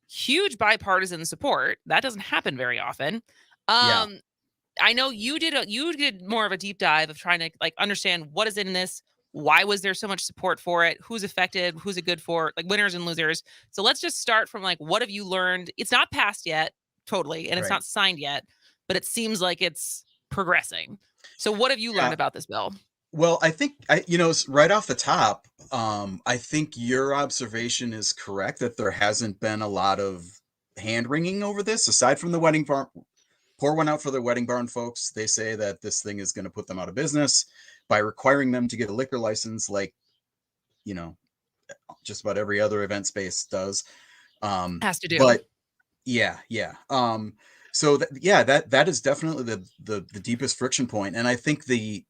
huge bipartisan support. That doesn't happen very often. I know you did more of a deep dive of trying to understand what is in this, why was there so much support for it, who's affected, who's it good for, winners and losers. So let's just start from what have you learned? It's not passed yet, totally, and it's not signed yet, but it seems like it's progressing. So what have you learned about this bill? Well, I think right off the top, I think your observation is correct that there hasn't been a lot of hand wringing over this, aside from the wedding barn. Pour one out for the wedding barn folks. They say that this thing is going to put them out of business by requiring them to get a liquor license, like just about every other event space does. Has to do. But yeah. So that is definitely the deepest friction point, and I think the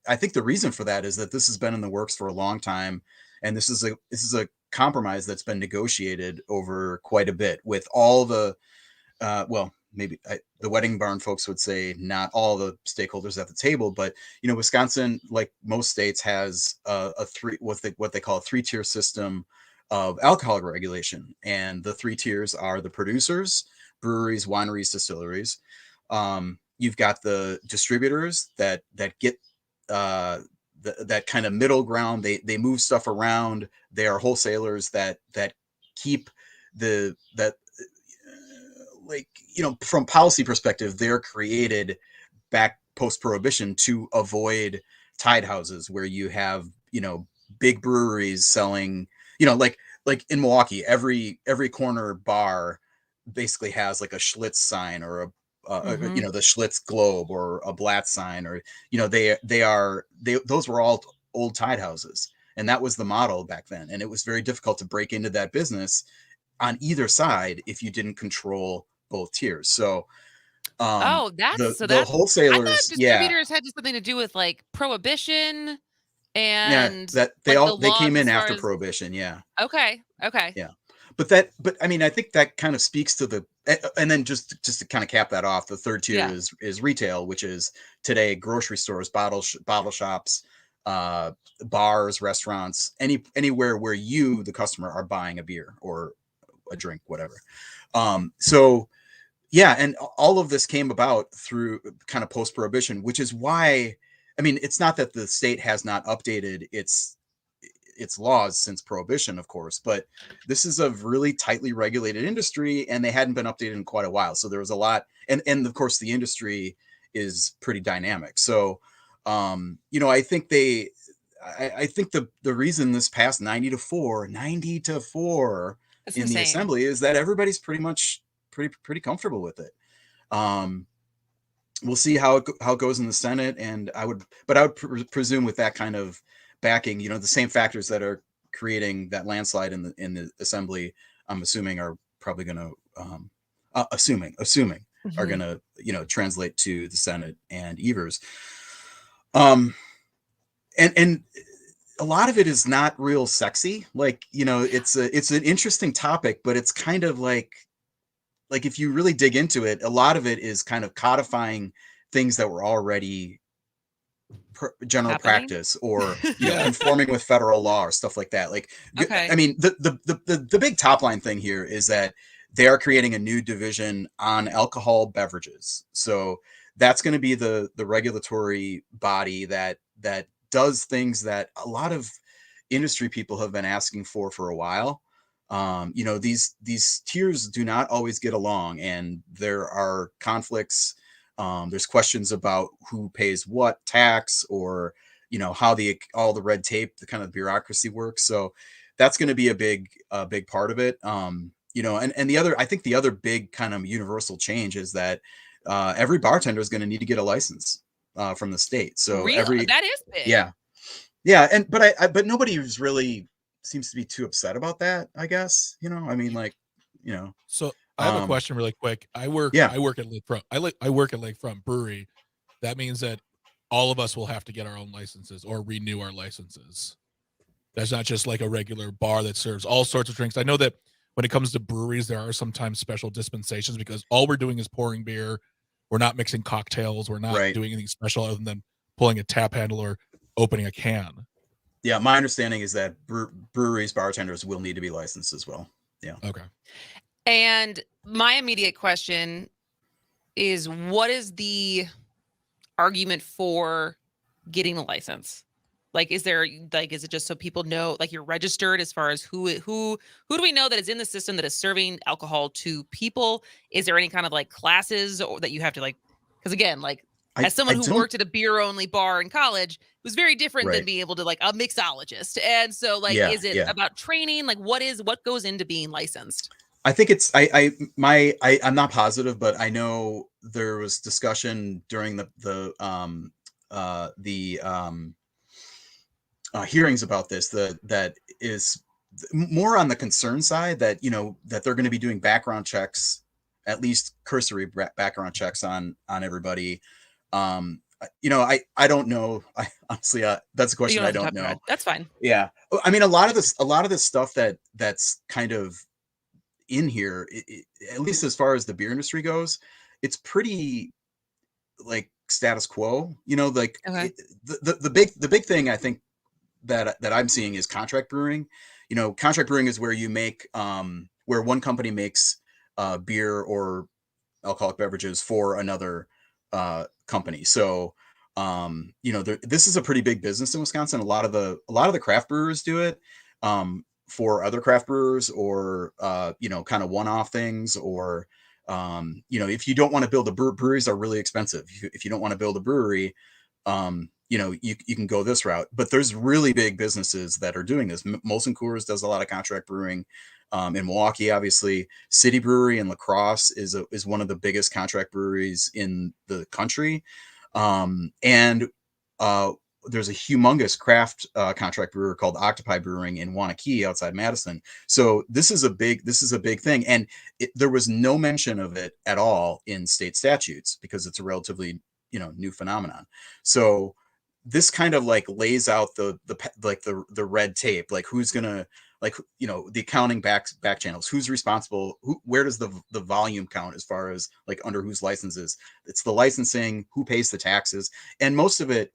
reason for that is that this has been in the works for a long time, and this is a compromise that's been negotiated over quite a bit with all the the wedding barn folks would say not all the stakeholders at the table, but Wisconsin, like most states, has what they call a 3-tier system of alcohol regulation, and the 3 tiers are the producers, breweries, wineries, distilleries. You've got the distributors that get that kind of middle ground. They move stuff around. They are wholesalers that keep from policy perspective, they're created back post prohibition to avoid tide houses where you have big breweries selling like in Milwaukee, every corner bar basically has like a Schlitz sign or the Schlitz globe or a Blatt sign, or those were all old tide houses, and that was the model back then, and it was very difficult to break into that business on either side if you didn't control both tiers. So the wholesalers, I thought distributors had something to do with like prohibition and that they came in after prohibition. Okay. But I mean, I think that kind of speaks to and then just to kind of cap that off, the third tier is retail, which is today grocery stores, bottle shops, bars, restaurants, anywhere where you, the customer, are buying a beer or a drink, whatever. And all of this came about through kind of post prohibition, which is why, I mean, it's not that the state has not updated its laws since prohibition, of course, but this is a really tightly regulated industry, and they hadn't been updated in quite a while. So there was a lot, and of course the industry is pretty dynamic. So, I think I think the reason this passed 90 to 4 That's in insane. the assembly is that everybody's pretty comfortable with it. We'll see how it goes in the Senate, and I would presume with that kind of backing, the same factors that are creating that landslide in the assembly, I'm assuming are probably going to assuming are going to translate to the Senate and Evers. And a lot of it is not real sexy. Like, it's an interesting topic, but it's kind of like if you really dig into it, a lot of it is kind of codifying things that were already general practice, or conforming with federal law or stuff like that. Like, I mean, the big top line thing here is that they are creating a new division on alcohol beverages. So that's going to be the regulatory body that does things that a lot of industry people have been asking for a while. These tiers do not always get along, and there are conflicts. There's questions about who pays what tax, or how all the red tape, the kind of bureaucracy works. So that's going to be a big part of it. And I think the other big kind of universal change is that every bartender is going to need to get a license from the state. So that is big. But nobody really seems to be too upset about that, I guess. I mean, So I have a question really quick. I work at Lakefront. I work at Lakefront Brewery. That means that all of us will have to get our own licenses or renew our licenses. That's not just like a regular bar that serves all sorts of drinks. I know that when it comes to breweries, there are sometimes special dispensations because all we're doing is pouring beer. We're not mixing cocktails. We're not doing anything special other than pulling a tap handle or opening a can. Yeah, my understanding is that breweries, bartenders will need to be licensed as well. Yeah. Okay. And my immediate question is, what is the argument for getting a license? Like, is it just so people know, like, you're registered as far as who do we know that is in the system that is serving alcohol to people? Is there any kind of like classes or that you have to, like, because again, like, As someone who don't- worked at a beer only bar in college, it was very different than Right. being able to like a mixologist. And so like, Yeah, is it yeah. about training? Like what goes into being licensed? I think it's I'm not positive, but I know there was discussion during the hearings about this that is more on the concern side, that that they're going to be doing background checks, at least cursory background checks on everybody. I don't know. I honestly, that's a question I don't know. That's fine. Yeah, I mean, a lot of this stuff that's kind of in here, at least as far as the beer industry goes, it's pretty like status quo. Like Okay. the big thing I think that I'm seeing is contract brewing. Contract brewing is where you make where one company makes beer or alcoholic beverages for another company. So this is a pretty big business in Wisconsin. A lot of the craft brewers do it for other craft brewers, or kind of one-off things, or if you don't want to build breweries are really expensive. If you don't want to build a brewery, you can go this route. But there's really big businesses that are doing this. Molson Coors does a lot of contract brewing. In Milwaukee, obviously, City Brewery in La Crosse is one of the biggest contract breweries in the country. And there's a humongous craft contract brewer called Octopi Brewing in Wanakee outside Madison. So this is a big thing. And there was no mention of it at all in state statutes because it's a relatively, new phenomenon. So this kind of like lays out the red tape, like who's going to, the accounting back channels, who's responsible, where does the volume count as far as like under whose licenses. It's the licensing, who pays the taxes, and most of it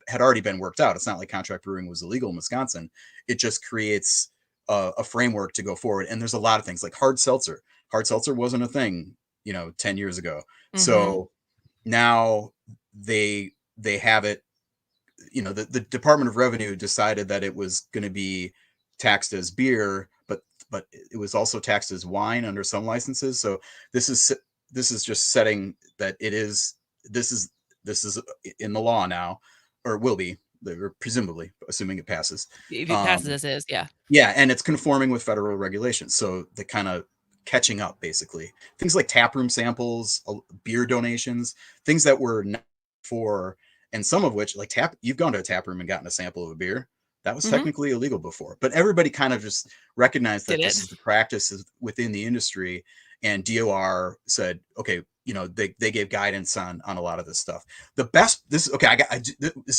had already been worked out. It's not like contract brewing was illegal in Wisconsin. It just creates a framework to go forward. And there's a lot of things like hard seltzer wasn't a thing 10 years ago. Mm-hmm. So now they have it. The Department of Revenue decided that it was going to be taxed as beer, but it was also taxed as wine under some licenses. So this is just setting that this is in the law now, or will be, or presumably, assuming it passes. If it passes as is, yeah. Yeah, and it's conforming with federal regulations. So they kind of catching up, basically. Things like taproom samples, beer donations, things that were not for, and some of which, like you've gone to a tap room and gotten a sample of a beer. That was technically illegal before, but everybody kind of just recognized that this is the practice within the industry. And DOR said, okay, they gave guidance on a lot of this stuff. This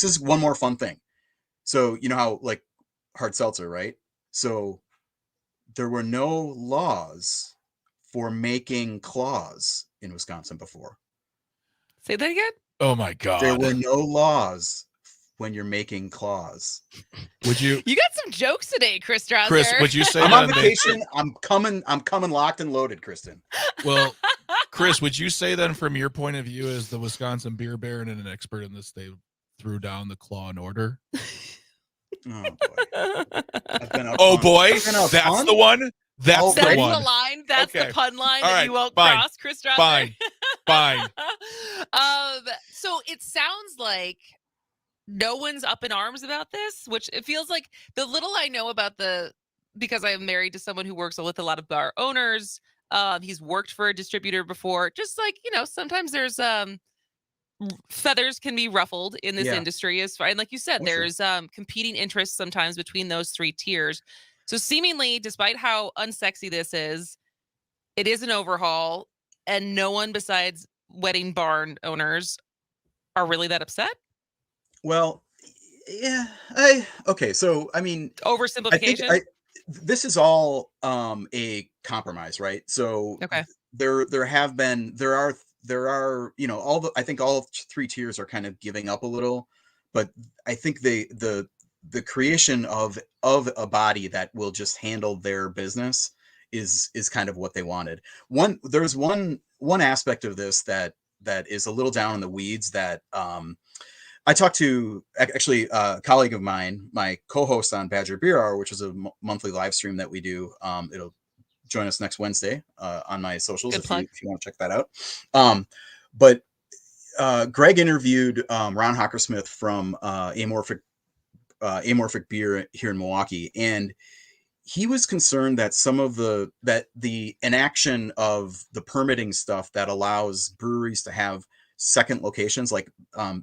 is one more fun thing. So, how like hard seltzer, right? So there were no laws for making claws in Wisconsin before. Say that again? Oh my God. There were no laws when you're making claws. Would you? You got some jokes today, Chris Drosner. Chris, would you say I'm that on vacation? I'm coming locked and loaded, Kristen. Well, Chris, would you say then, from your point of view as the Wisconsin beer baron and an expert in this, they threw down the claw and order? Oh boy! That's the one. That's the one. The line. That's the pun line that you won't fine, cross, Chris Drosner. Fine. So it sounds like no one's up in arms about this, which it feels like the little I know about because I am married to someone who works with a lot of bar owners. He's worked for a distributor before. Just like, sometimes there's feathers can be ruffled in this industry as far, and like you said, there's competing interests sometimes between those three tiers. So seemingly, despite how unsexy this is, it is an overhaul, and no one besides wedding barn owners are really that upset. Well, yeah. Okay. So, I mean, oversimplification. This is all a compromise, right? So there are, I think all three tiers are kind of giving up a little, but I think the creation of a body that will just handle their business is kind of what they wanted. There's one aspect of this that is a little down in the weeds that I talked to actually a colleague of mine, my co-host on Badger Beer Hour, which is a monthly live stream that we do. It'll join us next Wednesday on my socials if you want to check that out. But Greg interviewed Ron Hockersmith from Amorphic Beer here in Milwaukee, and he was concerned that the inaction of the permitting stuff that allows breweries to have second locations, like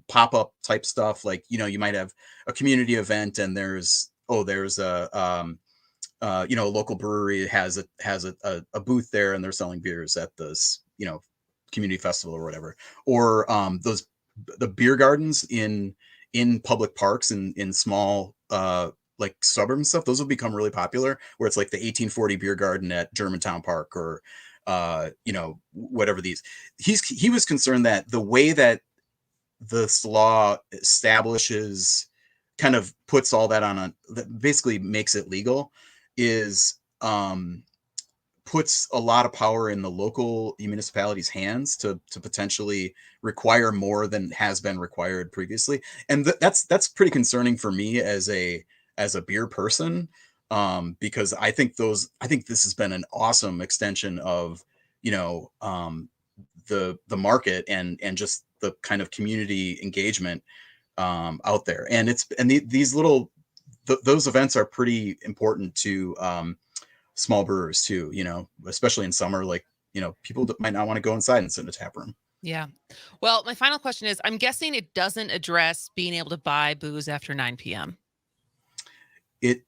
pop-up type stuff, like, you might have a community event and there's a local brewery has a booth there and they're selling beers at this community festival or whatever, or the beer gardens in public parks and in small like suburban stuff. Those will become really popular, where it's like the 1840 beer garden at Germantown Park, or whatever these. He was concerned that the way that this law establishes, kind of puts all that that basically makes it legal, is puts a lot of power in the local municipalities' hands to potentially require more than has been required previously. And that's pretty concerning for me as a beer person, because I think this has been an awesome extension of, the market and just the kind of community engagement out there. And those events are pretty important to small brewers too, especially in summer, like, people that might not want to go inside and sit in a tap room. Yeah. Well, my final question is, I'm guessing it doesn't address being able to buy booze after 9 p.m. It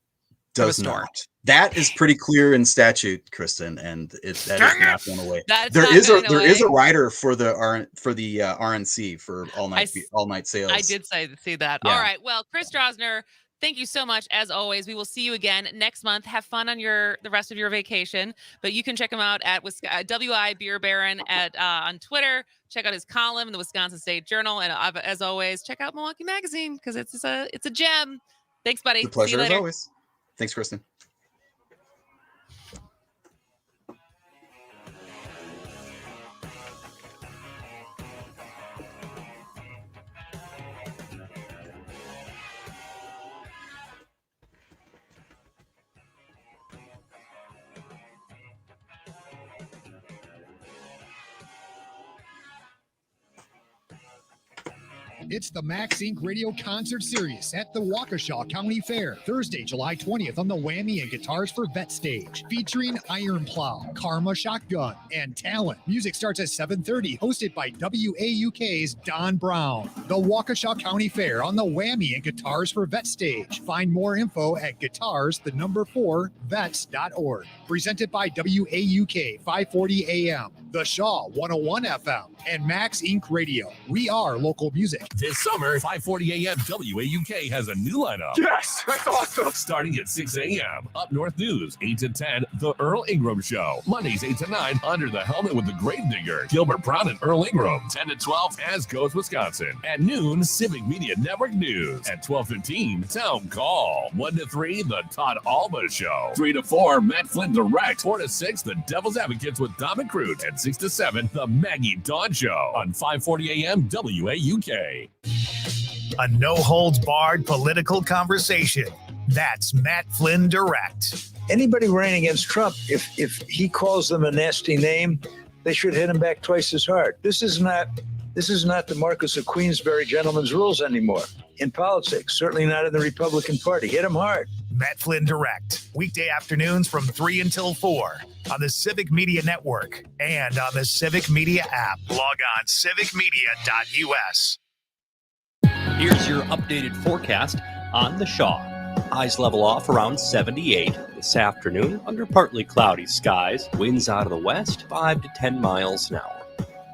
does not. That is pretty clear in statute, Kristen, and that is not going away. There is a rider for the RNC for all night sales. I did see that. Yeah. All right. Well, Chris Drosner, thank you so much. As always, we will see you again next month. Have fun on the rest of your vacation. But you can check him out at WI Beer Baron on Twitter. Check out his column in the Wisconsin State Journal, and as always, check out Milwaukee Magazine, because it's a gem. Thanks, buddy. It's a pleasure, see you later. as always. Thanks, Kristen. It's the Max Inc. Radio Concert Series at the Waukesha County Fair, Thursday, July 20th on the Whammy and Guitars for Vet stage, featuring Iron Plow, Karma Shotgun, and Talent. Music starts at 7:30, hosted by WAUK's Don Brown. The Waukesha County Fair on the Whammy and Guitars for Vet stage. Find more info at guitars4vets.org. Presented by WAUK 540 AM, The Shaw 101 FM, and Max Inc. Radio. We are local music. This summer, 540 AM WAUK has a new lineup. Yes, that's awesome. Starting at 6 a.m. Up North News, 8 to 10, The Earl Ingram Show. Mondays, 8 to 9, Under the Helmet with the Grave Digger, Gilbert Brown and Earl Ingram. 10 to 12, As Goes Wisconsin. At noon, Civic Media Network News. At 12:15, Town Call. 1 to 3, The Todd Alba Show. 3 to 4, Matt Flynn Direct. 4 to 6, The Devil's Advocates with Dom and Crute. At 6 to 7, The Maggie Dawn Show on 540 AM WAUK. A no-holds-barred political conversation. That's Matt Flynn Direct. Anybody running against Trump, if he calls them a nasty name, they should hit him back twice as hard. This is not the Marquess of Queensberry gentleman's rules anymore in politics, certainly not in the Republican Party. Hit him hard. Matt Flynn Direct, weekday afternoons from 3 until 4 on the Civic Media Network and on the Civic Media app. Log on civicmedia.us. Here's your updated forecast on the Shaw. Highs level off around 78 this afternoon under partly cloudy skies. Winds out of the west 5 to 10 miles an hour.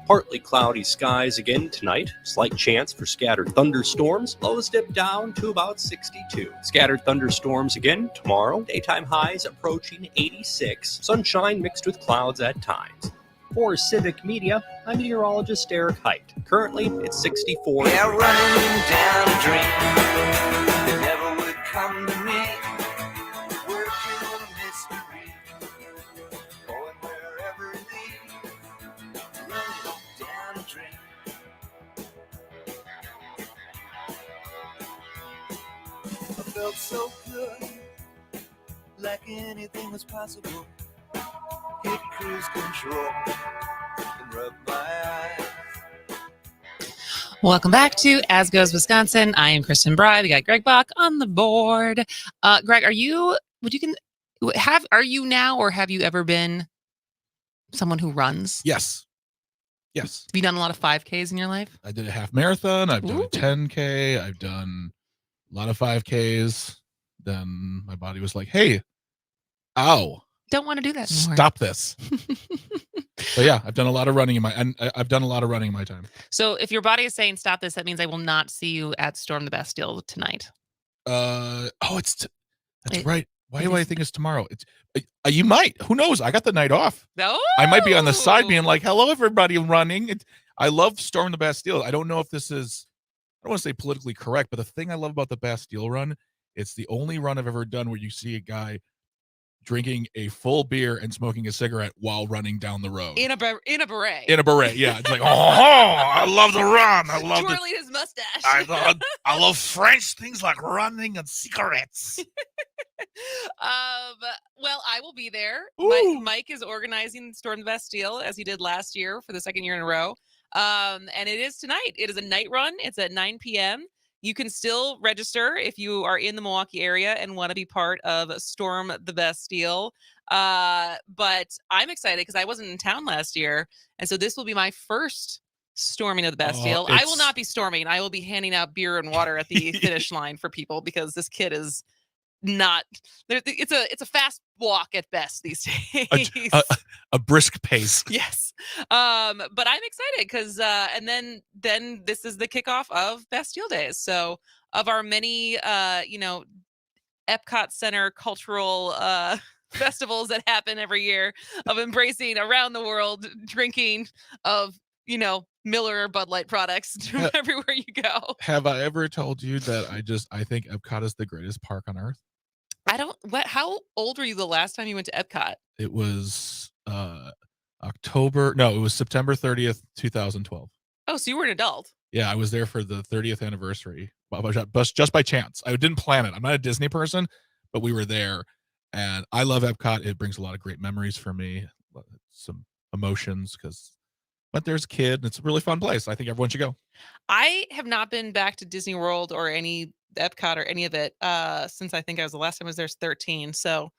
Partly cloudy skies again tonight. Slight chance for scattered thunderstorms. Lows dip down to about 62. Scattered thunderstorms again tomorrow. Daytime highs approaching 86. Sunshine mixed with clouds at times. For Civic Media, I'm meteorologist Eric Height. Currently, it's 64. Yeah, running down a dream that never would come to me. Working on a mystery, going wherever it leads. Running down a dream. I felt so good, like anything was possible. Hit cruise control and rub my eyes. Welcome back to As Goes Wisconsin. I am Kristen Bry. We got Greg Bach on the board. Greg, are you now or have you ever been someone who runs? Yes. Have you done a lot of 5Ks in your life? I did a half marathon. I've done Ooh. a 10K. I've done a lot of 5Ks. Then my body was like, hey, ow. Don't want to do that anymore. Stop this. So yeah, I've done a lot of running in my time. So if your body is saying stop this, that means I will not see you at Storm the Bastille tonight. That's right. Why do I think it's tomorrow? It's you might. Who knows? I got the night off. No. I might be on the side being like, hello, everybody running. I love Storm the Bastille. I don't know if this is, I don't want to say politically correct, but the thing I love about the Bastille run, it's the only run I've ever done where you see a guy drinking a full beer and smoking a cigarette while running down the road. In a beret. In a beret, yeah. It's like, I love the run. I love twirling his mustache. I love French things like running and cigarettes. Well, I will be there. Mike is organizing Storm the Bastille as he did last year for the second year in a row. And it is tonight. It is a night run. It's at 9 p.m. You can still register if you are in the Milwaukee area and want to be part of Storm the Bastille. But I'm excited because I wasn't in town last year. And so this will be my first storming of the Bastille. I will not be storming. I will be handing out beer and water at the finish line for people because this kid is not, it's a fast walk at best these days. A brisk pace. Yes. But I'm excited because and then this is the kickoff of Bastille Days. So of our many Epcot Center cultural festivals that happen every year of embracing around the world drinking of Miller or Bud Light products everywhere you go. Have I ever told you that I think Epcot is the greatest park on earth? How old were you the last time you went to Epcot? It was it was September 30th, 2012. Oh, so you were an adult. Yeah, I was there for the 30th anniversary, just by chance. I didn't plan it. I'm not a Disney person, but we were there, and I love Epcot. It brings a lot of great memories for me, some emotions, because went there as a kid, and it's a really fun place. I think everyone should go. I have not been back to Disney World or any Epcot or any of it since I think the last time I was there was 13. So,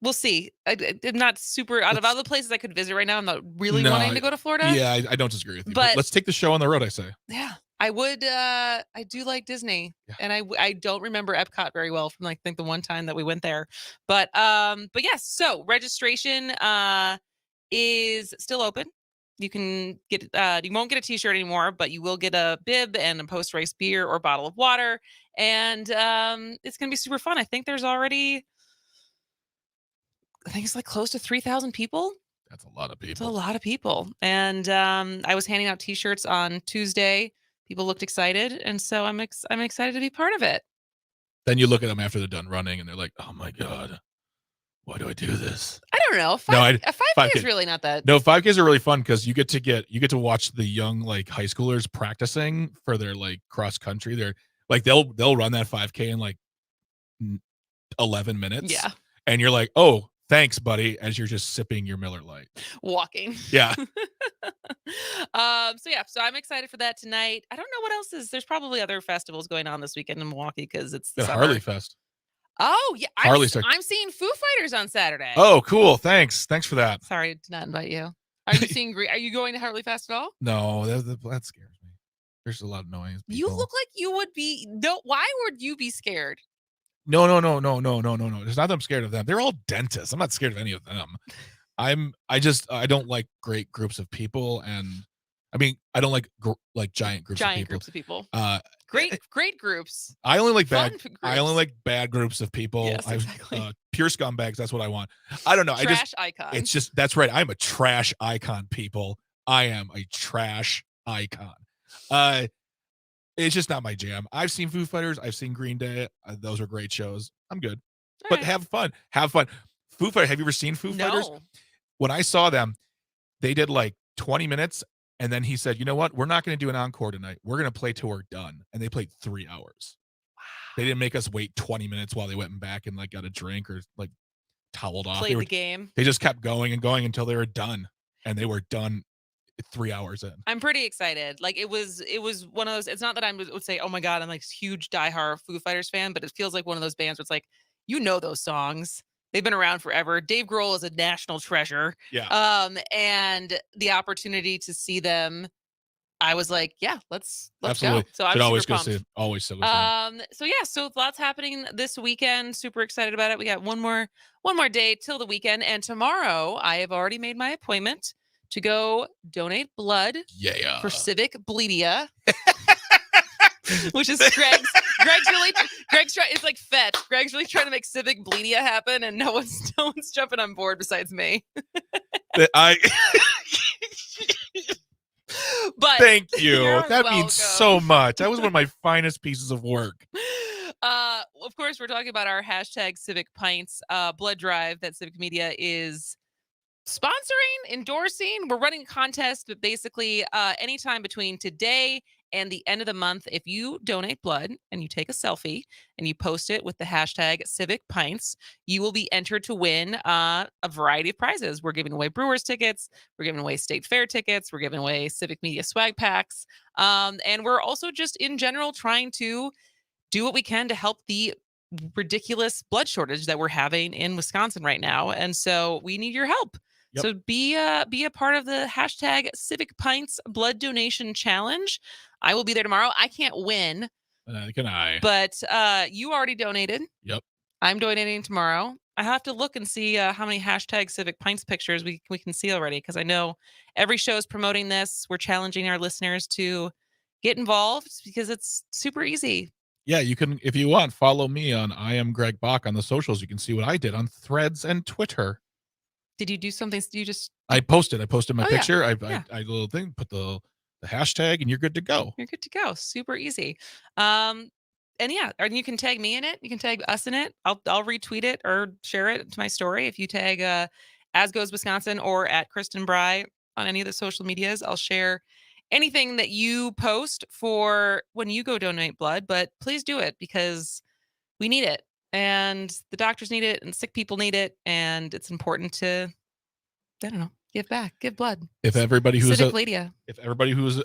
we'll see. I'm not super out of all the places I could visit right now. I'm not really wanting to go to Florida. Yeah, I don't disagree with you. But let's take the show on the road, I say. Yeah, I would. I do like Disney, and I don't remember Epcot very well from I think the one time that we went there. But yes. So registration is still open. You can get you won't get a t-shirt anymore, but you will get a bib and a post-race beer or bottle of water. And it's going to be super fun. I think there's already, it's like close to 3,000 people. That's a lot of people. It's a lot of people. And I was handing out t-shirts on Tuesday. People looked excited. And so I'm excited to be part of it. Then you look at them after they're done running and they're like, oh my God, why do I do this? I don't know. 5K is really not that. No, 5Ks are really fun because you get to watch the young high schoolers practicing for their cross country. They're they'll run that 5K in 11 minutes. Yeah. And you're like, oh, thanks, buddy, as you're just sipping your Miller Lite. Walking. Yeah. So I'm excited for that tonight. I don't know what else is. There's probably other festivals going on this weekend in Milwaukee because it's the Harley Fest. Oh yeah, I'm seeing Foo Fighters on Saturday. Oh, cool! Thanks for that. Sorry to not invite you. Are you going to Harley Fest at all? No, that scares me. There's a lot of noise. People. You look like you would be. No, why would you be scared? No. It's not that I'm scared of them. They're all dentists. I'm not scared of any of them. I don't like great groups of people, and I mean I don't like giant groups of people. Great groups. I only like bad groups of people. Yes, exactly. Pure scumbags. That's what I want. I don't know. Trash icon. It's just that's right. I'm a trash icon, people. I am a trash icon. It's just not my jam. I've seen Foo Fighters. I've seen Green Day. Those are great shows. I'm good. But have fun. Foo Fighters. Have you ever seen Foo Fighters? When I saw them, they did 20 minutes. And then he said, you know what? We're not going to do an encore tonight. We're going to play till we're done. And they played 3 hours. Wow. They didn't make us wait 20 minutes while they went back and got a drink or toweled off. Played the game. They just kept going and going until they were done. And they were done 3 hours in. I'm pretty excited. Like it was one of those. It's not that I would say, oh my god, I'm like a huge diehard Foo Fighters fan, but it feels like one of those bands where it's like, those songs. They've been around forever. Dave Grohl is a national treasure. Yeah. And the opportunity to see them, I was like, yeah, let's Absolutely. go. So I'm Should always super go pumped. see it. Always so. Go see it. So lots happening this weekend. Super excited about it. We got one more day till the weekend, and tomorrow I have already made my appointment to go donate blood for Civic Bleedia. Which is Greg's it's like fetch. Greg's really trying to make Civic Bleedia happen, and no one's jumping on board besides me. But thank you. That welcome. means so much. That was one of my finest pieces of work. Of course, we're talking about our hashtag Civic Pints blood drive that Civic Media is sponsoring, endorsing. We're running a contest, but basically anytime between today and the end of the month, if you donate blood and you take a selfie and you post it with the hashtag Civic Pints, you will be entered to win a variety of prizes. We're giving away Brewers tickets. We're giving away State Fair tickets. We're giving away Civic Media swag packs. And we're also just in general trying to do what we can to help the ridiculous blood shortage that we're having in Wisconsin right now. And so we need your help. Yep. So be a part of the hashtag Civic Pints blood donation challenge. I will be there tomorrow. I can't win. Can I? But you already donated. Yep. I'm donating tomorrow. I have to look and see how many hashtag Civic Pints pictures we can see already, because I know every show is promoting this. We're challenging our listeners to get involved because it's super easy. Yeah, you can, if you want, follow me on I am Greg Bach on the socials. You can see what I did on Threads and Twitter. Did you do something? You just I posted my picture. Yeah. I little thing, put the hashtag, and you're good to go. You're good to go. Super easy. And you can tag me in it. You can tag us in it. I'll retweet it or share it to my story. If you tag As Goes Wisconsin or at Kristen Bry on any of the social medias, I'll share anything that you post for when you go donate blood. But please do it because we need it, and the doctors need it, and sick people need it, and it's important to, I don't know, give back, give blood. If everybody who's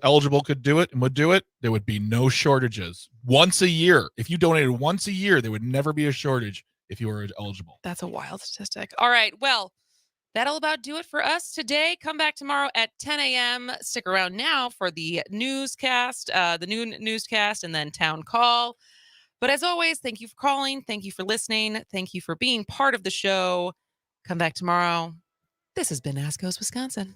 eligible could do it and would do it, there would be no shortages. Once a year, if you donated once a year, there would never be a shortage if you were eligible. That's a wild statistic. All right, well, that'll about do it for us today. Come back tomorrow at 10 a.m. Stick around now for the newscast, the noon newscast, and then town call. But as always, thank you for calling. Thank you for listening. Thank you for being part of the show. Come back tomorrow. This has been As Goes Wisconsin.